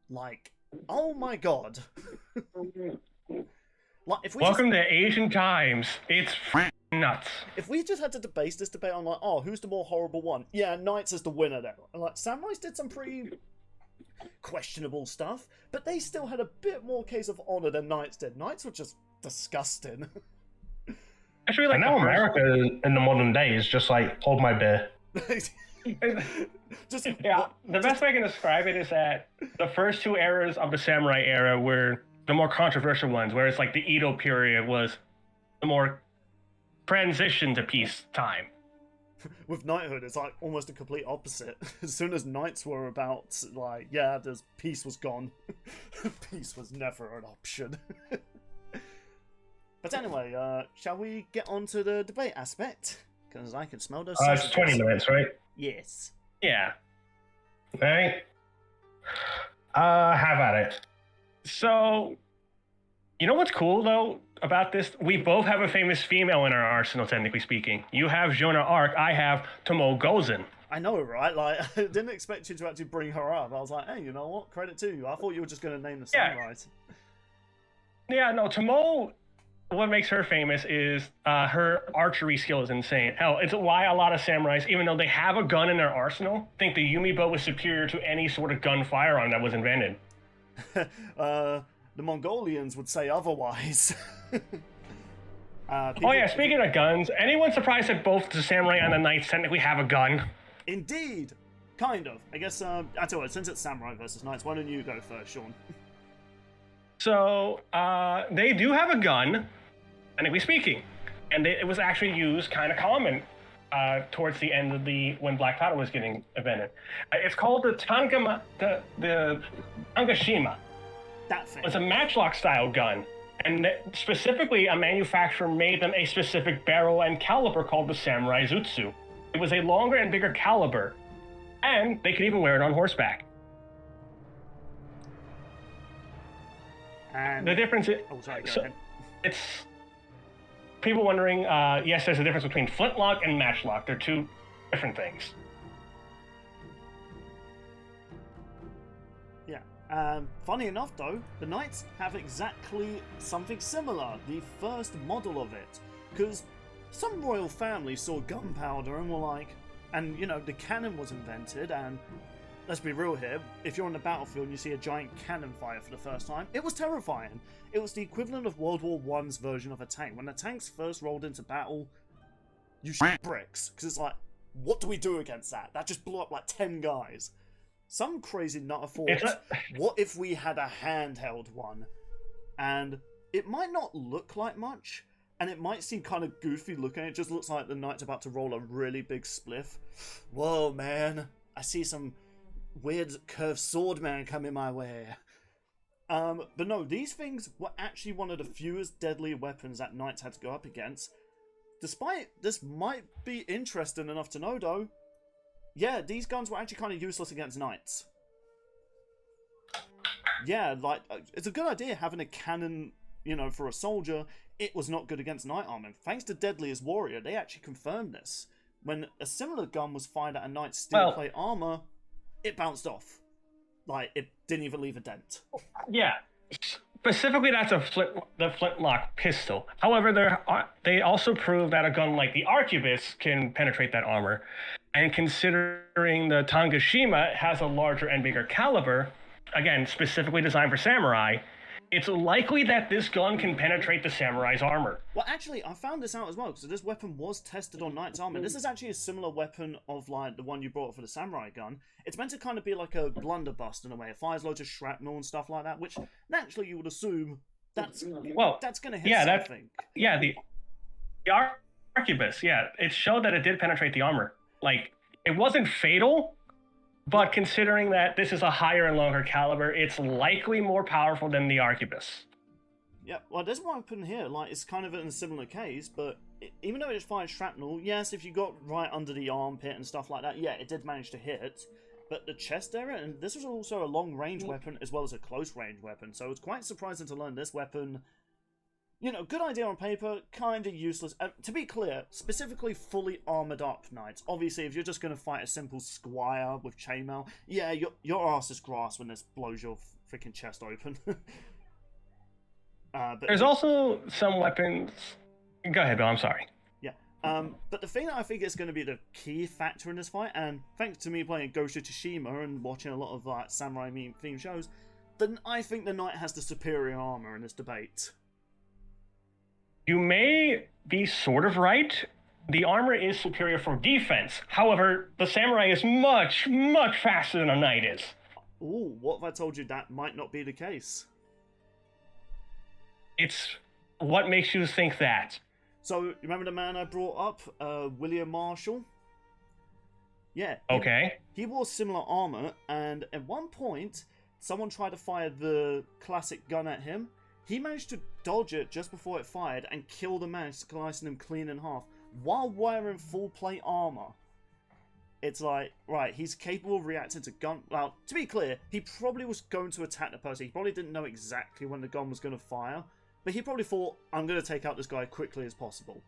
Speaker 1: Like, oh my god. Like, if we
Speaker 2: Welcome to Asian Times. It's nuts.
Speaker 1: If we just had to debate this debate on, like, oh, who's the more horrible one? Yeah, Knights is the winner there. And, like, Samurais did some pretty questionable stuff, but they still had a bit more case of honor than Knights did. Knights were just disgusting.
Speaker 2: Actually, like,
Speaker 3: and now America in the modern day is just like, hold my beer.
Speaker 1: Just,
Speaker 2: yeah, the best way I can describe it is that the first two eras of the samurai era were the more controversial ones, whereas like the Edo period was the more transition to peace time.
Speaker 1: With knighthood, it's like almost a complete opposite. As soon as knights were about, like, yeah, there's peace was gone. Peace was never an option. But anyway, shall we get on to the debate aspect? Because I can smell those sausages.
Speaker 3: It's 20 minutes, right?
Speaker 1: Yes.
Speaker 2: Yeah.
Speaker 3: Alright. Have at it.
Speaker 2: So, You know what's cool though about this? We both have a famous female in our arsenal, technically speaking. You have Jonah Arc. I have Tomo Gozen.
Speaker 1: I know, right? Like, I didn't expect you to actually bring her up. I was like, hey, you know what? Credit to you. I thought you were just going to name the samurais.
Speaker 2: Yeah, no, Tomo, what makes her famous is her archery skill is insane. Hell, it's why a lot of samurais, even though they have a gun in their arsenal, think the Yumi bow was superior to any sort of gun firearm that was invented.
Speaker 1: The Mongolians would say otherwise.
Speaker 2: Oh yeah, speaking of guns, anyone surprised that both the samurai and the knights technically have a gun?
Speaker 1: Indeed. Kind of. I guess, I tell you what, since it's samurai versus knights, why don't you go first, Sean?
Speaker 2: So, they do have a gun, technically speaking. And it was actually used kind of common towards the end of when Black Powder was getting invented. It's called the Tangashima.
Speaker 1: That thing.
Speaker 2: It's a matchlock style gun. And specifically, a manufacturer made them a specific barrel and caliber called the Samurai Zutsu. It was a longer and bigger caliber, and they could even wear it on horseback.
Speaker 1: And
Speaker 2: The difference is,
Speaker 1: oh, sorry, go ahead.
Speaker 2: it's people wondering. Yes, there's a difference between flintlock and matchlock. They're two different things.
Speaker 1: Yeah. Funny enough, though, the knights have exactly something similar. The first model of it, because some royal families saw gunpowder and were like, and you know, the cannon was invented, and let's be real here, if you're on the battlefield and you see a giant cannon fire for the first time, it was terrifying. It was the equivalent of World War I's version of a tank. When the tanks first rolled into battle, you shoot bricks, because it's like, what do we do against that? That just blew up like 10 guys. Some crazy nutter thought, what if we had a handheld one? And it might not look like much, and it might seem kind of goofy looking. It just looks like the knight's about to roll a really big spliff. Whoa, man. I see some weird curved sword man coming my way. But no, these things were actually one of the fewest deadly weapons that knights had to go up against. Despite this might be interesting enough to know, though, yeah, these guns were actually kind of useless against knights. Yeah, like, it's a good idea having a cannon, you know, for a soldier. It was not good against knight armor. Thanks to Deadliest Warrior, they actually confirmed this. When a similar gun was fired at a knight's steel plate armor, it bounced off. Like, it didn't even leave a dent.
Speaker 2: Yeah. Specifically, that's the flintlock pistol. However, they also prove that a gun like the Arquebus can penetrate that armor. And considering the Tangashima has a larger and bigger caliber, again, specifically designed for samurai, it's likely that this gun can penetrate the samurai's armor.
Speaker 1: Well, actually, I found this out as well, because this weapon was tested on knight's armor. This is actually a similar weapon of, like, the one you brought for the samurai gun. It's meant to kind of be like a blunderbuss in a way. It fires loads of shrapnel and stuff like that, which naturally you would assume that's going to hit something.
Speaker 2: The Arquebus, it showed that it did penetrate the armor. Like, it wasn't fatal, but considering that this is a higher and longer caliber, it's likely more powerful than the Arquebus.
Speaker 1: Yeah, well, this weapon here, like, it's kind of in a similar case, but even though it fired shrapnel, yes, if you got right under the armpit and stuff like that, yeah, it did manage to hit. But the chest area, and this was also a long-range weapon as well as a close-range weapon, so it's quite surprising to learn this weapon. You know, good idea on paper, kind of useless. To be clear, specifically fully armoured up knights. Obviously, if you're just going to fight a simple squire with chainmail, yeah, your ass is grass when this blows your freaking chest open. But
Speaker 2: there's also some weapons... Go ahead, Bill, I'm sorry.
Speaker 1: Yeah, but the thing that I think is going to be the key factor in this fight, and thanks to me playing Ghost of Tsushima and watching a lot of like samurai themed shows, then I think the knight has the superior armour in this debate.
Speaker 2: You may be sort of right. The armor is superior for defense. However, the samurai is much, much faster than a knight is.
Speaker 1: Ooh, what if I told you that might not be the case?
Speaker 2: It's what makes you think that?
Speaker 1: So, you remember the man I brought up, William Marshall? Yeah.
Speaker 2: Okay.
Speaker 1: He wore similar armor, and at one point, someone tried to fire the classic gun at him. He managed to dodge it just before it fired and kill the man, slicing him clean in half, while wearing full plate armor. It's like, right, he's capable of reacting to gun... Well, to be clear, he probably was going to attack the person. He probably didn't know exactly when the gun was going to fire. But he probably thought, I'm going to take out this guy quickly as possible.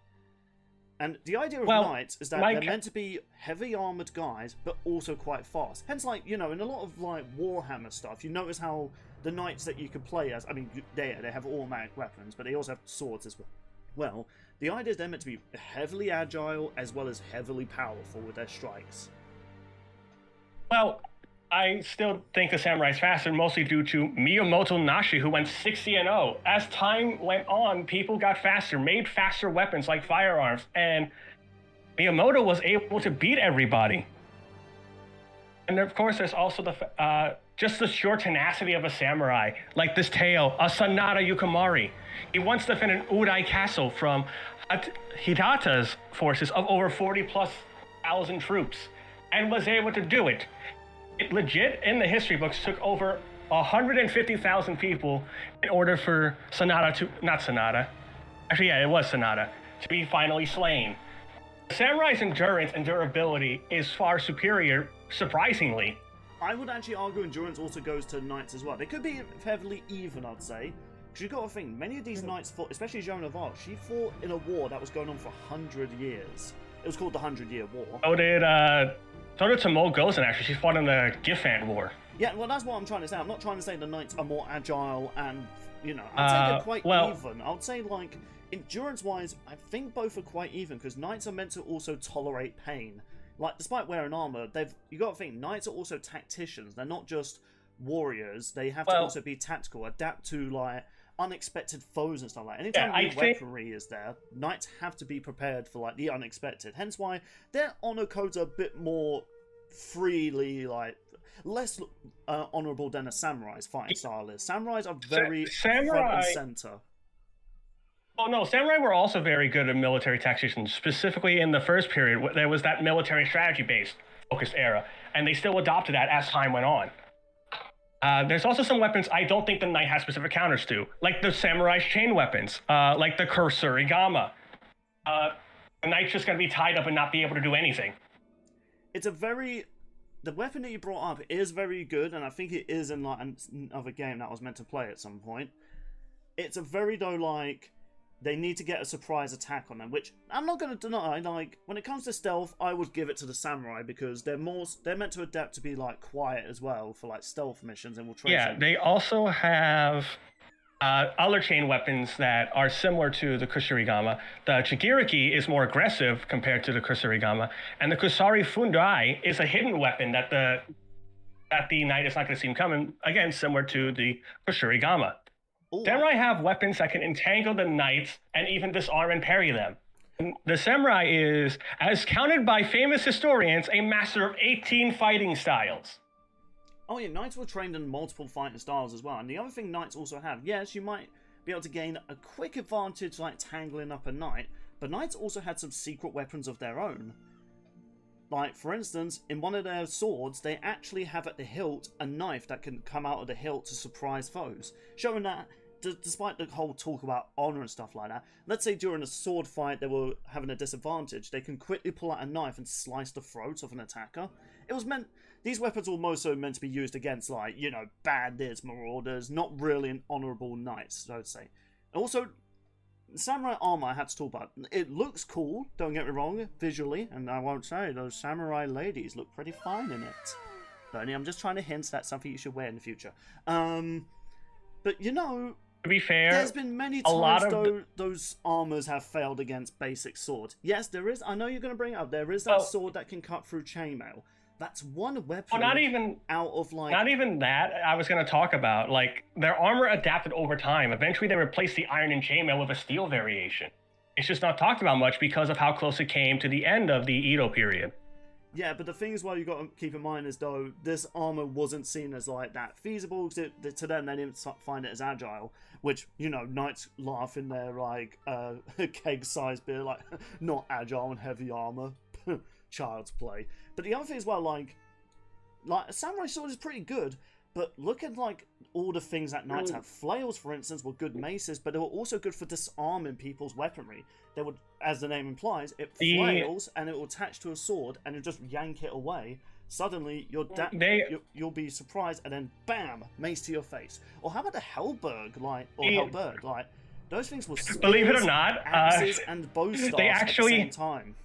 Speaker 1: And the idea of
Speaker 2: Well,
Speaker 1: knights is that they're meant to be heavy armored guys, but also quite fast. Hence, like, you know, in a lot of like Warhammer stuff, you notice how the knights that you can play as, I mean, they have automatic weapons, but they also have swords as well. Well, the idea is they're meant to be heavily agile as well as heavily powerful with their strikes.
Speaker 2: Well, I still think the samurai's faster, mostly due to Miyamoto Nashi, who went 60-0. As time went on, people got faster, made faster weapons like firearms, and Miyamoto was able to beat everybody. And of course, there's also the just the sheer tenacity of a samurai, like this tale, Sanada Yukimari. He once defended Udai Castle from Hidata's forces of over 40,000+ troops, and was able to do it. It legit, in the history books, took over 150,000 people in order for Sanada to, not Sanada, actually yeah, it was Sanada, to be finally slain. The samurai's endurance and durability is far superior, surprisingly.
Speaker 1: I would actually argue endurance also goes to knights as well. They could be heavily even, I'd say. Because you've got to think, many of these knights fought, especially Joan of Arc, she fought in a war that was going on for 100 years. It was called the 100-Year War.
Speaker 2: So did Tamol Gozen, actually. She fought in the Gifant War.
Speaker 1: Yeah, well, that's what I'm trying to say. I'm not trying to say the knights are more agile and, you know, I'd say they're quite even. I would say, like, endurance-wise, I think both are quite even, because knights are meant to also tolerate pain. Like, despite wearing armor, you got to think, knights are also tacticians. They're not just warriors. They have to also be tactical, adapt to, like, unexpected foes and stuff like that. Anytime weaponry is there, knights have to be prepared for, like, the unexpected. Hence why their honor codes are a bit more freely, like, less honorable than a samurai's fighting style is. Samurais are very front and center.
Speaker 2: Oh no, samurai were also very good at military tacticians. Specifically in the first period, there was that military strategy-based focused era, and they still adopted that as time went on. There's also some weapons I don't think the knight has specific counters to, like the samurai's chain weapons, like the Kusurigama. The knight's just going to be tied up and not be able to do anything.
Speaker 1: The weapon that you brought up is very good, and I think it is in like another game that I was meant to play at some point. It's a very, though, like, they need to get a surprise attack on them, which I'm not going to deny. Like, when it comes to stealth, I would give it to the samurai, because they're meant to adapt to be, like, quiet as well for, like, stealth missions and infiltration.
Speaker 2: Yeah, they also have other chain weapons that are similar to the Kusurigama. The Chigiriki is more aggressive compared to the Kusurigama, and the Kusari Fundai is a hidden weapon that the knight is not going to see coming, again, similar to the Kusurigama.
Speaker 1: Ooh.
Speaker 2: Samurai have weapons that can entangle the knights and even disarm and parry them. The samurai is, as counted by famous historians, a master of 18 fighting styles.
Speaker 1: Oh yeah, knights were trained in multiple fighting styles as well. And the other thing knights also have, yes, you might be able to gain a quick advantage like tangling up a knight, but knights also had some secret weapons of their own. Like, for instance, in one of their swords, they actually have at the hilt a knife that can come out of the hilt to surprise foes, showing that, despite the whole talk about honor and stuff like that, let's say during a sword fight they were having a disadvantage, they can quickly pull out a knife and slice the throat of an attacker. These weapons were also meant to be used against, like, you know, bandits, marauders, not really an honorable knights, so I'd say. Also, samurai armor I had to talk about. It looks cool, don't get me wrong, visually, and I won't say, those samurai ladies look pretty fine in it. Bernie, I'm just trying to hint that's something you should wear in the future. But, you know,
Speaker 2: to be fair,
Speaker 1: there's been many times those armors have failed against basic swords. Yes, there is, I know you're going to bring it up, there is that sword that can cut through chainmail. That's one weapon out of, like...
Speaker 2: Not even that I was going to talk about. Like, their armor adapted over time. Eventually, they replaced the iron and chainmail with a steel variation. It's just not talked about much because of how close it came to the end of the Edo period.
Speaker 1: Yeah, but the thing is, what you got to keep in mind is, though, this armor wasn't seen as, like, that feasible. To them, they didn't find it as agile. Which, you know, knights laugh in their, like, keg-sized beer, like, not agile and heavy armor. Child's play. But the other thing as well, like a samurai sword is pretty good, but look at, like, all the things that knights have. Flails, for instance, were good maces, but they were also good for disarming people's weaponry. They would, as the name implies, it flails and it will attach to a sword and you just yank it away. Suddenly, you'll be surprised, and then bam, mace to your face. Or how about the Hellberg, Those things were spears,
Speaker 2: Believe it or not,
Speaker 1: axes, and bow staffs
Speaker 2: they actually
Speaker 1: at the same time.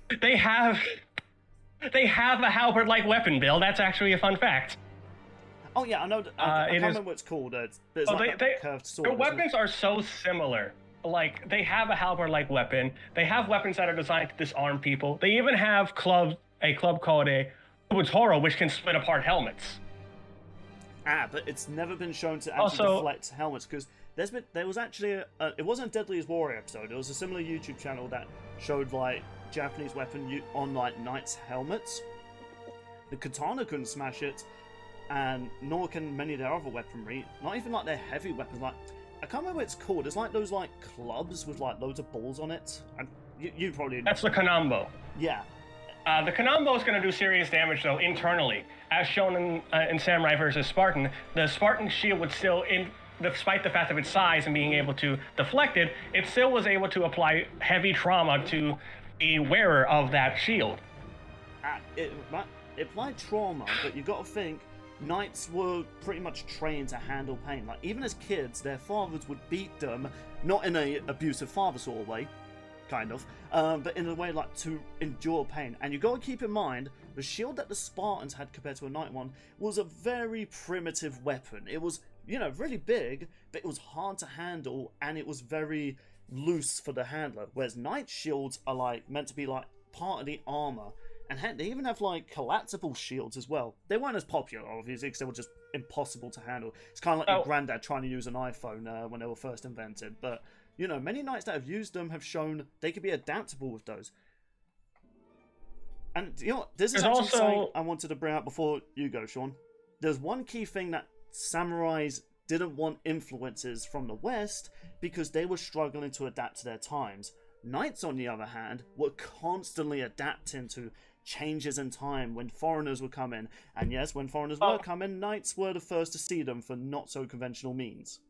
Speaker 2: they have a halberd-like weapon, Bill. That's actually a fun fact.
Speaker 1: Oh yeah, I know. I can't remember what it's called. It's like a curved sword.
Speaker 2: Their weapons are so similar. Like, they have a halberd-like weapon. They have weapons that are designed to disarm people. They even have a club called a Toro, which can split apart helmets.
Speaker 1: But it's never been shown to actually deflect helmets, because there was actually it wasn't a Deadliest Warrior episode. It was a similar YouTube channel that showed like Japanese weapon on like knights' helmets. The katana couldn't smash it, and nor can many of their other weaponry. Not even like their heavy weapons. Like, I can't remember what it's called. It's like those like clubs with like loads of balls on it. And you probably know.
Speaker 2: That's the Kanambo.
Speaker 1: Yeah.
Speaker 2: The Kanambo is going to do serious damage, though, internally. As shown in Samurai versus Spartan, the Spartan shield would still, despite the fact of its size and being able to deflect it, it still was able to apply heavy trauma to the wearer of that shield.
Speaker 1: It applied trauma, but you got to think, knights were pretty much trained to handle pain. Like, even as kids, their fathers would beat them, not in a abusive father sort of way, kind of, but in a way like to endure pain. And you got to keep in mind, the shield that the Spartans had compared to a knight one was a very primitive weapon. It was, you know, really big, but it was hard to handle, and it was very loose for the handler. Whereas knight shields are like meant to be like part of the armor. And heck, they even have like collapsible shields as well. They weren't as popular, obviously, because they were just impossible to handle. It's kind of like your granddad trying to use an iPhone when they were first invented. But, you know, many knights that have used them have shown they could be adaptable with those. And, you know what, this is actually something I wanted to bring up before you go, Sean. There's one key thing that samurais didn't want influences from the West because they were struggling to adapt to their times. Knights, on the other hand, were constantly adapting to changes in time when foreigners would come in. And yes, when foreigners were coming, knights were the first to see them for not so conventional means.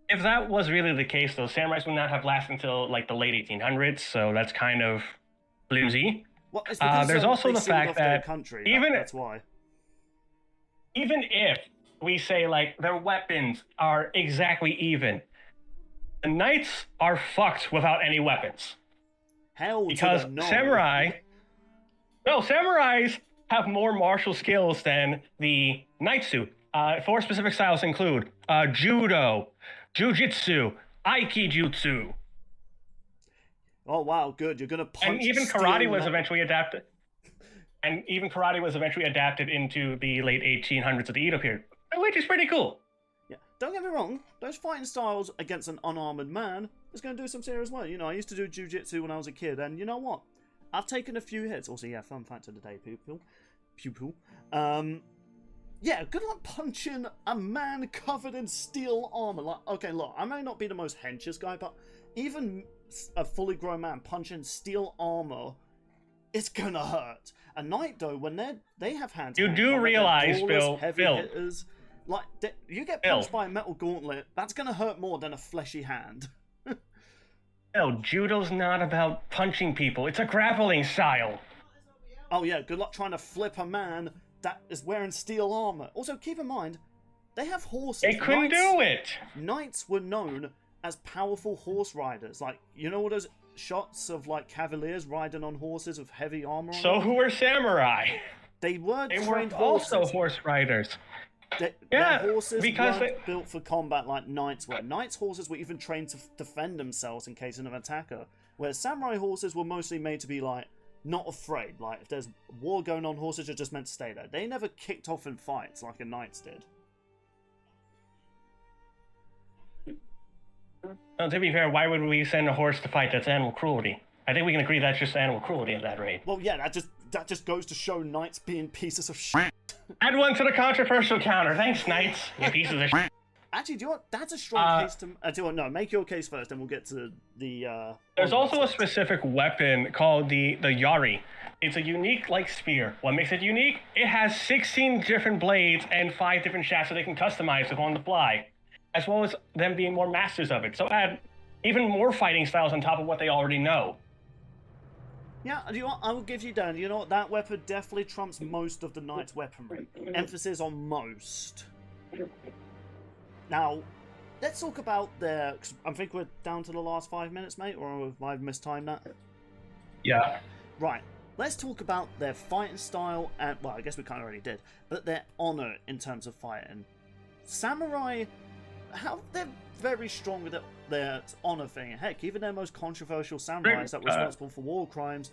Speaker 2: If that was really the case, though, samurais would not have lasted until like the late 1800s, so that's kind of flimsy.
Speaker 1: Well, it's because,
Speaker 2: there's also the fact that
Speaker 1: country. That's why.
Speaker 2: Even if we say like their weapons are exactly even, the knights are fucked without any weapons.
Speaker 1: Hell,
Speaker 2: because samurais have more martial skills than the knights do. 4 specific styles include judo, jujitsu, aikijutsu.
Speaker 1: Oh wow, good! You're gonna punch.
Speaker 2: And even karate was eventually adapted. And even karate was eventually adapted into the late 1800s of the Edo period, which is pretty cool.
Speaker 1: Yeah, don't get me wrong. Those fighting styles against an unarmored man is going to do some serious work. You know, I used to do jiu-jitsu when I was a kid, and you know what? I've taken a few hits. Also, yeah, fun fact of the day, pupil. Yeah, good luck punching a man covered in steel armor. Like, okay, look, I may not be the most henchest guy, but even a fully grown man punching steel armor, it's gonna hurt. A knight, though, when they have hands,
Speaker 2: you do realize, Bill,
Speaker 1: hitters, like you get punched by a metal gauntlet, that's gonna hurt more than a fleshy hand.
Speaker 2: No, judo's not about punching people. It's a grappling style.
Speaker 1: Oh yeah, good luck trying to flip a man that is wearing steel armor. Also, keep in mind, they have horses.
Speaker 2: They couldn't do it.
Speaker 1: Knights were known as powerful horse riders. Like, you know all those shots of like cavaliers riding on horses with heavy armor on
Speaker 2: them? Who were samurai?
Speaker 1: They were
Speaker 2: trained horses. Also horse riders.
Speaker 1: Their horses weren't built for combat like knights were. Knights' horses were even trained to defend themselves in case of an attacker, whereas samurai horses were mostly made to be like not afraid. Like, if there's war going on, horses are just meant to stay there. They never kicked off in fights like a knights did.
Speaker 2: Well, to be fair, why would we send a horse to fight? That's animal cruelty. I think we can agree that's just animal cruelty at that rate.
Speaker 1: Well, yeah, that just goes to show knights being pieces of shit.
Speaker 2: Add one to the controversial counter. Thanks, knights. You pieces of shit.
Speaker 1: Actually, do you know what? That's a strong case to... do you know what? No, make your case first, and we'll get to the...
Speaker 2: There's also a specific weapon called the Yari. It's a unique, like, spear. What makes it unique? It has 16 different blades and 5 different shafts that they can customize on the fly, as well as them being more masters of it. So add even more fighting styles on top of what they already know.
Speaker 1: Yeah, you know what? I will give you that. You know what? That weapon definitely trumps most of the knight's weaponry. Emphasis on most. Now, let's talk about their. 'Cause I think we're down to the last 5 minutes, mate, or have I mistimed that?
Speaker 3: Yeah.
Speaker 1: Right. Let's talk about their fighting style, and well, I guess we kind of already did, but their honor in terms of fighting. Samurai, how they're very strong with their honor thing. Heck, even their most controversial samurais that were responsible for war crimes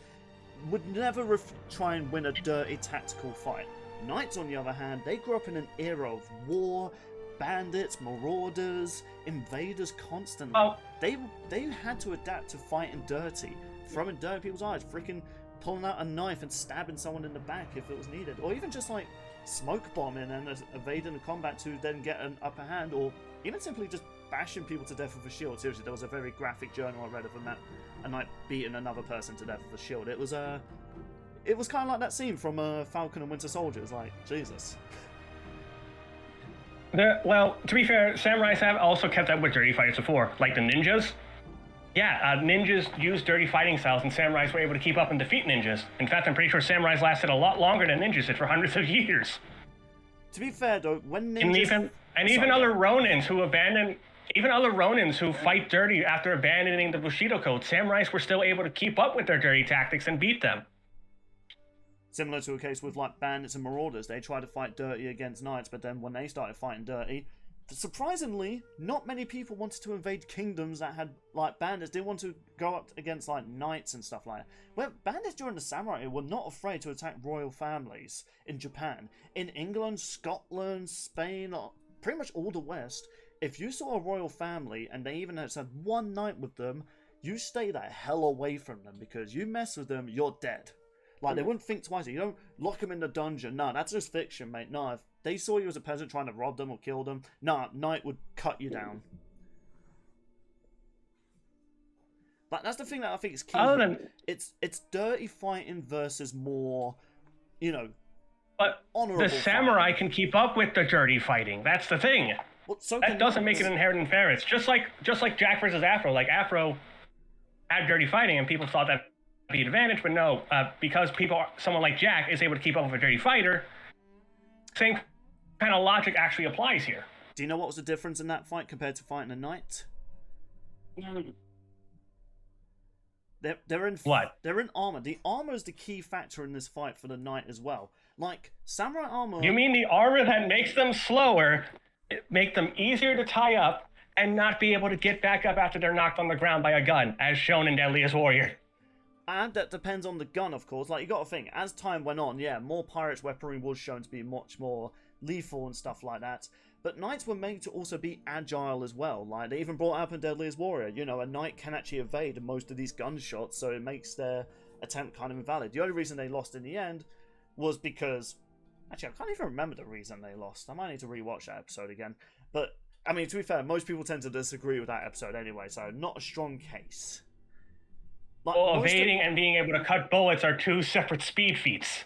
Speaker 1: would never try and win a dirty tactical fight. Knights, on the other hand, they grew up in an era of war, bandits, marauders, invaders constantly.
Speaker 2: Oh.
Speaker 1: They had to adapt to fighting dirty, throwing dirt in people's eyes, freaking pulling out a knife and stabbing someone in the back if it was needed, or even just like smoke bombing and evading the combat to then get an upper hand, or even simply just bashing people to death with a shield. Seriously, there was a very graphic journal I read of a knight beating another person to death with a shield. It was kind of like that scene from Falcon and Winter Soldier. It was like, Jesus.
Speaker 2: Well, to be fair, samurais have also kept up with dirty fighters before, like the ninjas. Yeah, ninjas use dirty fighting styles, and samurais were able to keep up and defeat ninjas. In fact, I'm pretty sure samurais lasted a lot longer than ninjas did for hundreds of years.
Speaker 1: To be fair, though, when ninjas...
Speaker 2: Even other Ronins who fight dirty after abandoning the Bushido code, samurais were still able to keep up with their dirty tactics and beat them.
Speaker 1: Similar to a case with like bandits and marauders, they tried to fight dirty against knights, but then when they started fighting dirty, surprisingly, not many people wanted to invade kingdoms that had like bandits. They want to go up against like knights and stuff like that. Well, bandits during the samurai were not afraid to attack royal families in Japan, in England, Scotland, Spain, pretty much all the West. If you saw a royal family and they even had one knight with them, you stay the hell away from them, because you mess with them, you're dead. Like, they wouldn't think twice. You don't lock them in the dungeon. Nah, that's just fiction, mate. Nah, if they saw you as a peasant trying to rob them or kill them, nah, knight would cut you down. But that's the thing that I think is key. It's dirty fighting versus more,
Speaker 2: but
Speaker 1: honorable
Speaker 2: the samurai
Speaker 1: fighting.
Speaker 2: can keep up with the dirty fighting. That's the thing.
Speaker 1: Well, so
Speaker 2: that doesn't make it inherent unfairness. Just like Jack versus Afro. Like, Afro had dirty fighting, and people thought that would be an advantage, but no, because someone like Jack is able to keep up with a dirty fighter, same kind of logic actually applies here.
Speaker 1: Do you know what was the difference in that fight compared to fighting a knight? They're in
Speaker 2: what?
Speaker 1: They're in armor. The armor is the key factor in this fight for the knight as well. Like, samurai armor.
Speaker 2: You mean the armor that makes them slower, make them easier to tie up, and not be able to get back up after they're knocked on the ground by a gun, as shown in Deadliest Warrior?
Speaker 1: And that depends on the gun, of course. Like, you gotta think, as time went on, yeah, more pirates' weaponry was shown to be much more lethal and stuff like that. But knights were made to also be agile as well. Like, they even brought up in Deadliest Warrior, a knight can actually evade most of these gunshots, so it makes their attempt kind of invalid. The only reason they lost in the end was because... Actually, I can't even remember the reason they lost. I might need to rewatch that episode again. But, I mean, to be fair, most people tend to disagree with that episode anyway, so not a strong case. Like,
Speaker 2: well, evading and being able to cut bullets are two separate speed feats.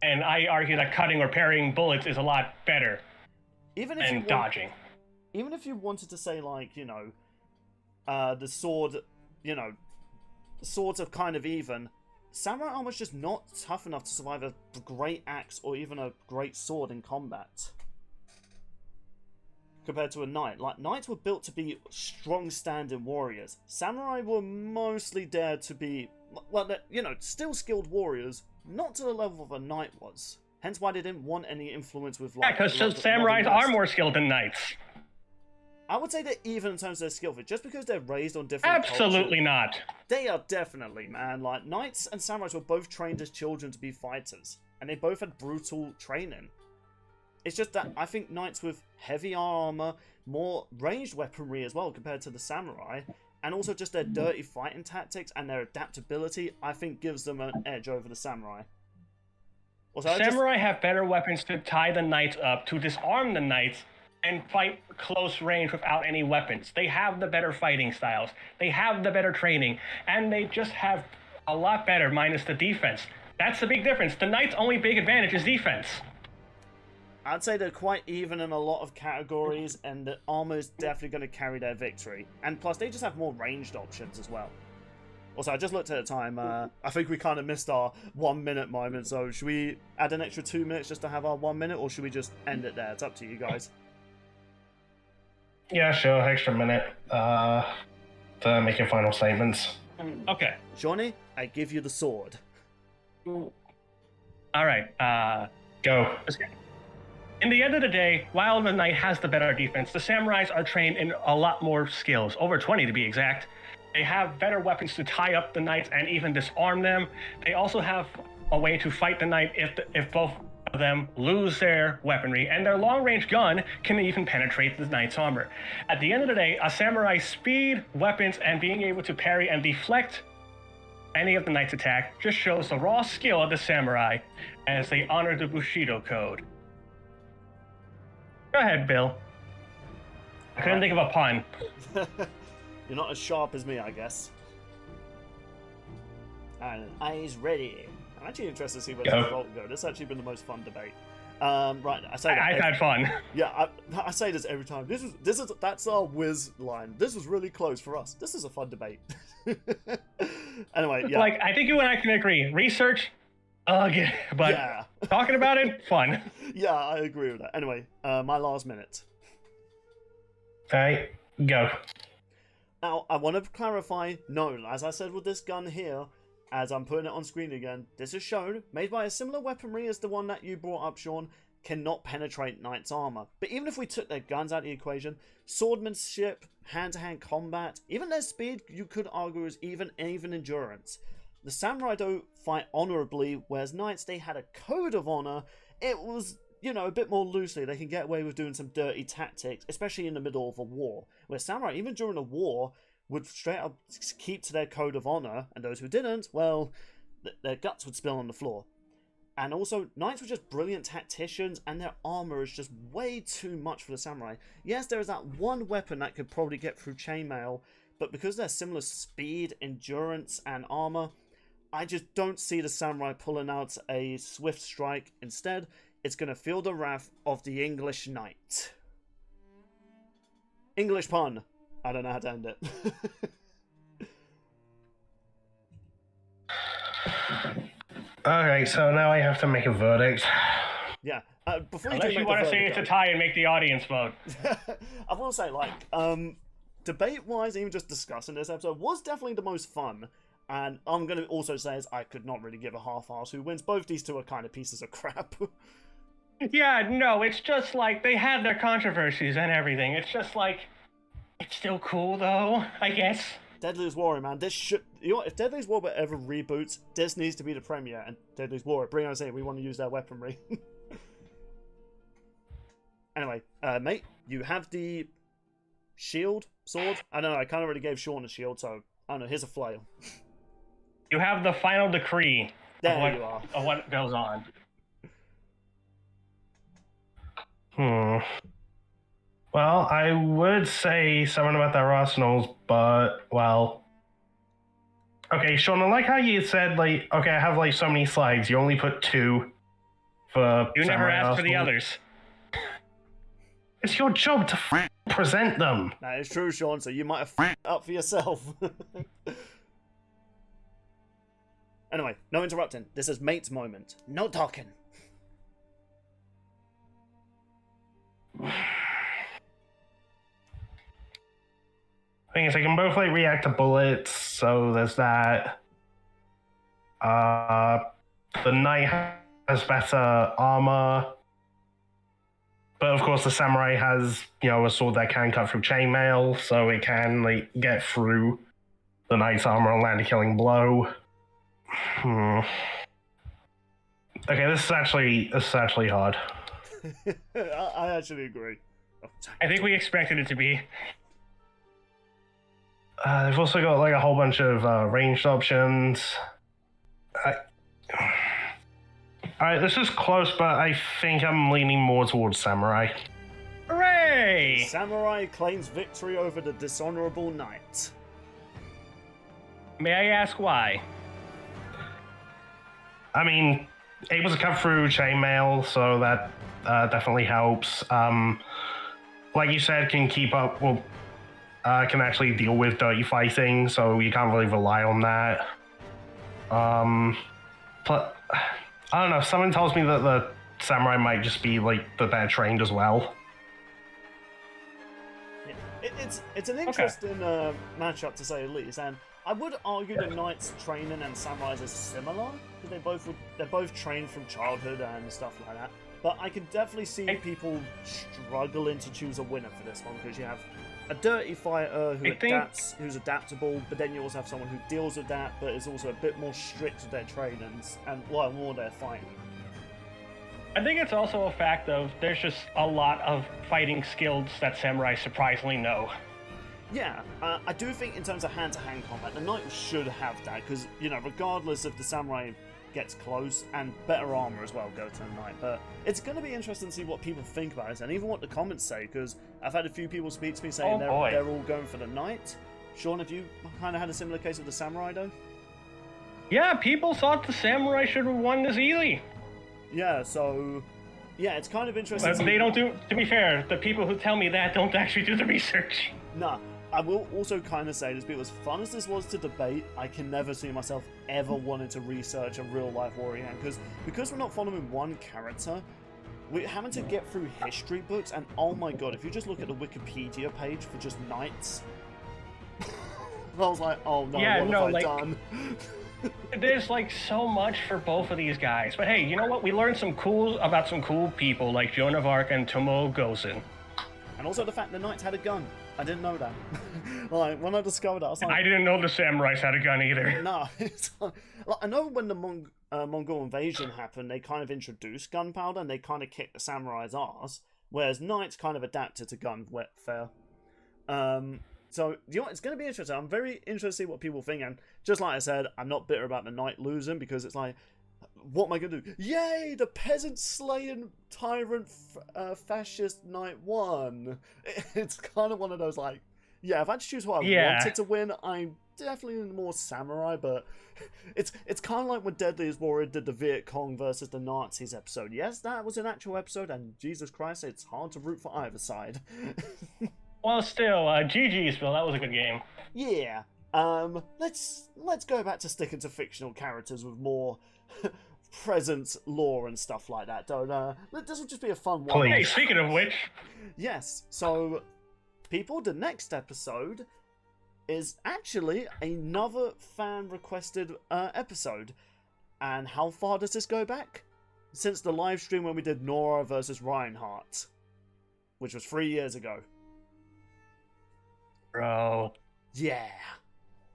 Speaker 2: And I argue that cutting or parrying bullets is a lot better than dodging.
Speaker 1: Even if you wanted to say, like, the sword, swords are kind of even, samurai armor's just not tough enough to survive a great axe or even a great sword in combat. Compared to a knight. Like, knights were built to be strong standing warriors. Samurai were mostly there to be, well, still skilled warriors, not to the level of a knight was. Hence why they didn't want any influence with, like...
Speaker 2: Yeah, because samurais are more skilled than knights.
Speaker 1: I would say they're even in terms of their skill. Just because they're raised on different
Speaker 2: Absolutely
Speaker 1: cultures,
Speaker 2: not.
Speaker 1: They are definitely, man. Like, knights and samurais were both trained as children to be fighters. And they both had brutal training. It's just that I think knights with heavy armor, more ranged weaponry as well compared to the samurai, and also just their dirty fighting tactics and their adaptability, I think gives them an edge over the samurai. Also,
Speaker 2: samurai have better weapons to tie the knights up, to disarm the knights, and fight close range without any weapons. They have the better fighting styles, they have the better training, and they just have a lot better minus the defense. That's the big difference. The knight's only big advantage is defense.
Speaker 1: I'd say they're quite even in a lot of categories, and the armor is definitely going to carry their victory. And plus, they just have more ranged options as well. Also, I just looked at the time. I think we kind of missed our 1 minute moment, so should we add an extra 2 minutes just to have our 1 minute, or should we just end it there? It's up to you guys.
Speaker 3: Yeah, sure. Extra minute to make your final statements.
Speaker 2: Okay.
Speaker 1: Johnny, I give you the sword.
Speaker 2: All right.
Speaker 3: Go.
Speaker 2: In the end of the day, while the knight has the better defense, the samurais are trained in a lot more skills, over 20 to be exact. They have better weapons to tie up the knights and even disarm them. They also have a way to fight the knight if both of them lose their weaponry, and their long-range gun can even penetrate the knight's armor. At the end of the day, a samurai's speed, weapons, and being able to parry and deflect any of the knight's attack just shows the raw skill of the samurai as they honor the Bushido code. Go ahead, Bill. I couldn't think of a pun.
Speaker 1: You're not as sharp as me, I guess. And eyes ready. I'm actually interested to see where this vote go. This has actually been the most fun debate. Right, I say
Speaker 2: I've had fun.
Speaker 1: Yeah, I say this every time. That's our whiz line. This was really close for us. This is a fun debate. Anyway, yeah.
Speaker 2: Like, I think you and I can agree. Research, but yeah. Talking about it, fun.
Speaker 1: Yeah, I agree with that. Anyway, my last minute.
Speaker 3: Alright, go.
Speaker 1: Now, I want to clarify, no, as I said with this gun here, as I'm putting it on screen again, this is shown, made by a similar weaponry as the one that you brought up, Sean, cannot penetrate knight's armor. But even if we took their guns out of the equation, swordmanship, hand-to-hand combat, even their speed, you could argue is even endurance. The samurai don't fight honorably, whereas knights, they had a code of honor. It was, you know, a bit more loosely. They can get away with doing some dirty tactics, especially in the middle of a war. Where samurai, even during a war, would straight up keep to their code of honor, and those who didn't, well, their guts would spill on the floor. And also, knights were just brilliant tacticians, and their armor is just way too much for the samurai. Yes, there is that one weapon that could probably get through chainmail, but because they're similar speed, endurance, and armor, I just don't see the samurai pulling out a swift strike. Instead, it's going to feel the wrath of the English knight. English pun. I don't know how to end it.
Speaker 3: Okay, so now I have to make a verdict.
Speaker 1: Yeah. Before
Speaker 2: Unless you want to say it's a tie and make the audience vote.
Speaker 1: I want to say, like, debate-wise, even just discussing this episode was definitely the most fun. And I'm going to also say is I could not really give a half-ass who wins. Both these two are kind of pieces of crap.
Speaker 2: Yeah, no, it's just like they had their controversies and everything. It's just like, it's still cool though, I guess.
Speaker 1: Deadliest Warrior, man. This should, you know, if Deadliest Warrior ever reboots, this needs to be the premiere. And Deadliest Warrior, bring us in. We want to use their weaponry. Anyway, mate, you have the shield, sword. I don't know. I kind of already gave Sean a shield, so I don't know. Here's a flail.
Speaker 2: You have the final decree
Speaker 1: You are.
Speaker 2: of what goes on.
Speaker 3: Well, I would say something about their arsenals, but, well... Okay, Sean, I like how you said, like, okay, I have, like, so many slides. You only put 2 for...
Speaker 2: You never asked for the others.
Speaker 3: It's your job to present them.
Speaker 1: That is true, Sean, so you might have f***ed up for yourself. Anyway, no interrupting. This is mate's moment. No talking.
Speaker 3: Thing is, they can both, like, react to bullets, so there's that. The knight has better armor. But, of course, the samurai has, you know, a sword that can cut through chainmail, so it can, like, get through the knight's armor and land a killing blow. Okay, this is actually hard.
Speaker 1: I actually agree. Oh,
Speaker 2: I think we expected it to be.
Speaker 3: They've also got, like, a whole bunch of ranged options. Alright, this is close, but I think I'm leaning more towards samurai.
Speaker 2: Hooray!
Speaker 1: Samurai claims victory over the dishonorable knight.
Speaker 2: May I ask why?
Speaker 3: I mean, able to cut through chainmail, so that definitely helps. Like you said, can keep up, well, can actually deal with dirty fighting, so you can't really rely on that. But I don't know, someone tells me that the samurai might just be, like, the better trained as well.
Speaker 1: It's an interesting matchup to say the least, and I would argue the knights' training and samurais is similar because they're both trained from childhood and stuff like that. But I could definitely see people struggling to choose a winner for this one because you have a dirty fighter who's adaptable, but then you also have someone who deals with that, but is also a bit more strict with their trainings and a lot more their fighting.
Speaker 2: I think it's also a fact of there's just a lot of fighting skills that samurai surprisingly know.
Speaker 1: Yeah, I do think in terms of hand-to-hand combat, the knight should have that because, you know, regardless if the samurai gets close, and better armor as well go to the knight. But it's going to be interesting to see what people think about it and even what the comments say, because I've had a few people speak to me saying they're all going for the knight. Sean, have you kind of had a similar case with the samurai though?
Speaker 2: Yeah, people thought the samurai should have won this easily.
Speaker 1: Yeah, so yeah, it's kind of interesting.
Speaker 2: But they don't do. To be fair, the people who tell me that don't actually do the research.
Speaker 1: Nah. I will also kind of say this, but as fun as this was to debate, I can never see myself ever wanting to research a real-life warrior because we're not following one character, we're having to get through history books, and oh my god, if you just look at the Wikipedia page for just knights, I was like, oh no,
Speaker 2: yeah,
Speaker 1: what have I done?
Speaker 2: There's like so much for both of these guys, but hey, you know what? We learned about some cool people like Joan of Arc and Tomo Gozen.
Speaker 1: And also the fact the knights had a gun. I didn't know that. Like, when I discovered that, I was like...
Speaker 2: I didn't know the samurais had a gun either.
Speaker 1: No. Like, I know when the Mongol invasion happened, they kind of introduced gunpowder and they kind of kicked the samurai's ass, whereas knights kind of adapted to gunfire. So, you know what? It's going to be interesting. I'm very interested to see what people think. And just like I said, I'm not bitter about the knight losing because it's like... What am I going to do? Yay! The peasant-slaying tyrant fascist knight won. It's kind of one of those, like... Yeah, if I had to choose who I wanted to win, I'm definitely more samurai, but... It's kind of like when Deadliest Warrior did the Viet Cong versus the Nazis episode. Yes, that was an actual episode, and Jesus Christ, it's hard to root for either side.
Speaker 2: Well, still, GG's, Phil. That was a good game.
Speaker 1: Yeah. Let's go back to sticking to fictional characters with more... presence, lore, and stuff like that. This will just be a fun one.
Speaker 2: Hey, speaking of which,
Speaker 1: yes. So, people, the next episode is actually another fan-requested episode. And how far does this go back? Since the live stream when we did Nora versus Reinhardt, which was 3 years ago.
Speaker 2: Bro.
Speaker 1: Yeah.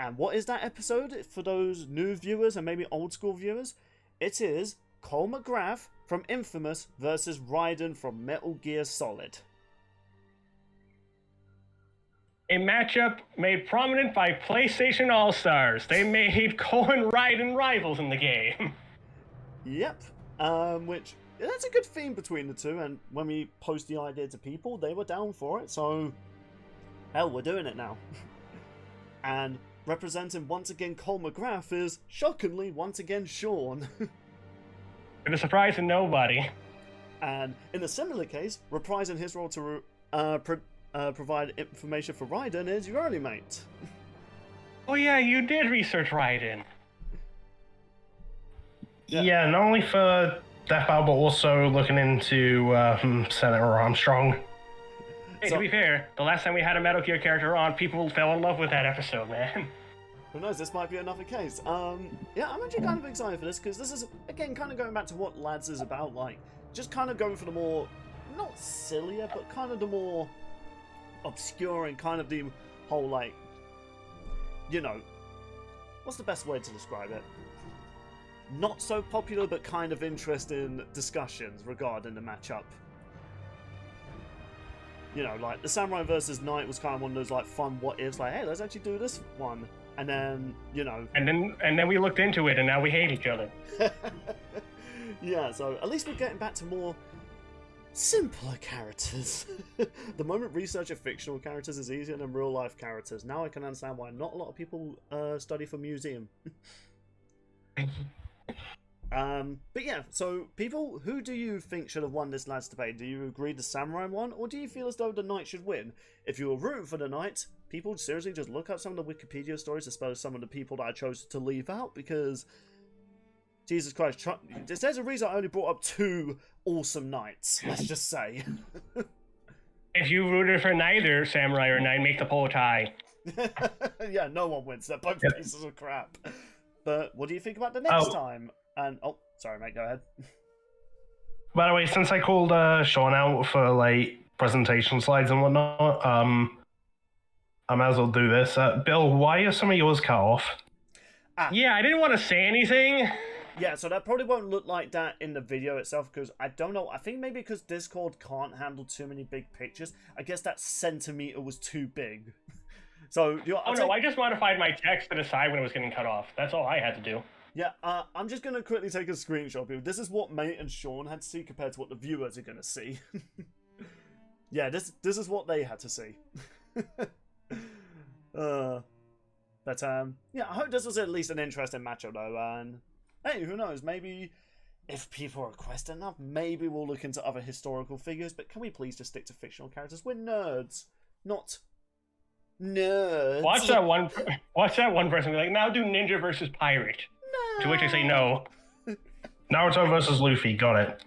Speaker 1: And what is that episode for those new viewers and maybe old school viewers? It is Cole McGrath from Infamous versus Raiden from Metal Gear Solid.
Speaker 2: A matchup made prominent by PlayStation All-Stars. They made Cole and Raiden rivals in the game.
Speaker 1: Yep. Which, that's a good theme between the two, and when we post the idea to people, they were down for it, so... Hell, we're doing it now. And... representing once again Cole McGrath is, shockingly, once again Sean.
Speaker 2: To the surprise of nobody.
Speaker 1: And in a similar case, reprising his role to provide information for Raiden is your early mate.
Speaker 2: Oh yeah, you did research Raiden.
Speaker 3: Yeah, not only for Death Battle, but also looking into Senator Armstrong.
Speaker 2: Hey, to be fair, the last time we had a Metal Gear character on, people fell in love with that episode, man.
Speaker 1: Who knows, this might be another case. Yeah, I'm actually kind of excited for this, because this is, again, kind of going back to what Lads is about, like, just kind of going for the more, not sillier, but kind of the more obscure and kind of the whole, like, you know, what's the best way to describe it? Not so popular, but kind of interesting discussions regarding the matchup. You know, like, the Samurai versus Knight was kind of one of those, like, fun what-ifs, like, hey, let's actually do this one. And then, you know... And
Speaker 2: then we looked into it, and now we hate each other.
Speaker 1: Yeah, so at least we're getting back to more simpler characters. The moment researching fictional characters is easier than real-life characters. Now I can understand why not a lot of people study for museum. But yeah, so people, who do you think should have won this Lads debate? Do you agree the Samurai won, or do you feel as though the Knight should win? If you were rooting for the Knight, people seriously just look up some of the Wikipedia stories, I suppose some of the people that I chose to leave out, because Jesus Christ, there's a reason I only brought up 2 awesome Knights, let's just say.
Speaker 2: If you rooted for neither Samurai or Nine, make the poll tie.
Speaker 1: Yeah, no one wins. They're both pieces of crap. But what do you think about the next time? And sorry, mate, go ahead.
Speaker 3: By the way, since I called Sean out for like presentation slides and whatnot, I might as well do this. Bill, why are some of yours cut off?
Speaker 2: Yeah, I didn't want to say anything.
Speaker 1: Yeah, so that probably won't look like that in the video itself, because I don't know. I think maybe because Discord can't handle too many big pictures. I guess that centimeter was too big. So,
Speaker 2: I just modified my text to decide when it was getting cut off. That's all I had to do.
Speaker 1: Yeah, I'm just going to quickly take a screenshot of it. This is what Mate and Sean had to see compared to what the viewers are going to see. Yeah, this is what they had to see. Yeah, I hope this was at least an interesting matchup, though, and hey, who knows, maybe if people request enough, maybe we'll look into other historical figures, but can we please just stick to fictional characters? We're nerds, not nerds.
Speaker 2: Watch that one person be like, now do ninja versus pirate. No. To which I say no.
Speaker 3: Naruto versus Luffy, got it.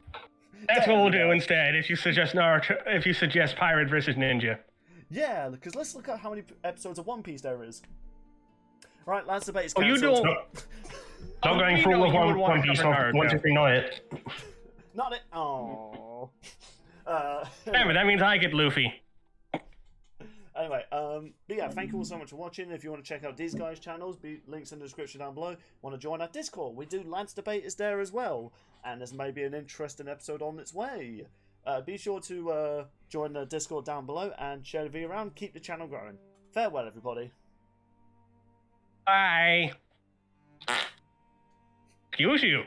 Speaker 2: That's what we'll do instead. If you suggest pirate versus ninja.
Speaker 1: Yeah, because let's look at how many episodes of One Piece there is. Right, last debate is
Speaker 2: cancelled.
Speaker 1: You don't.
Speaker 3: Not going for all of One Piece. Not 1, 2, 3, not it.
Speaker 1: Not it. Oh.
Speaker 2: Yeah, but that means I get Luffy.
Speaker 1: Anyway, but yeah, thank you all so much for watching. If you want to check out these guys' channels, links in the description down below. Want to join our Discord? We do Lads Debate is there as well, and there's maybe an interesting episode on its way. Be sure to join the Discord down below and share the video around. Keep the channel growing. Farewell, everybody.
Speaker 2: Bye. Excuse you.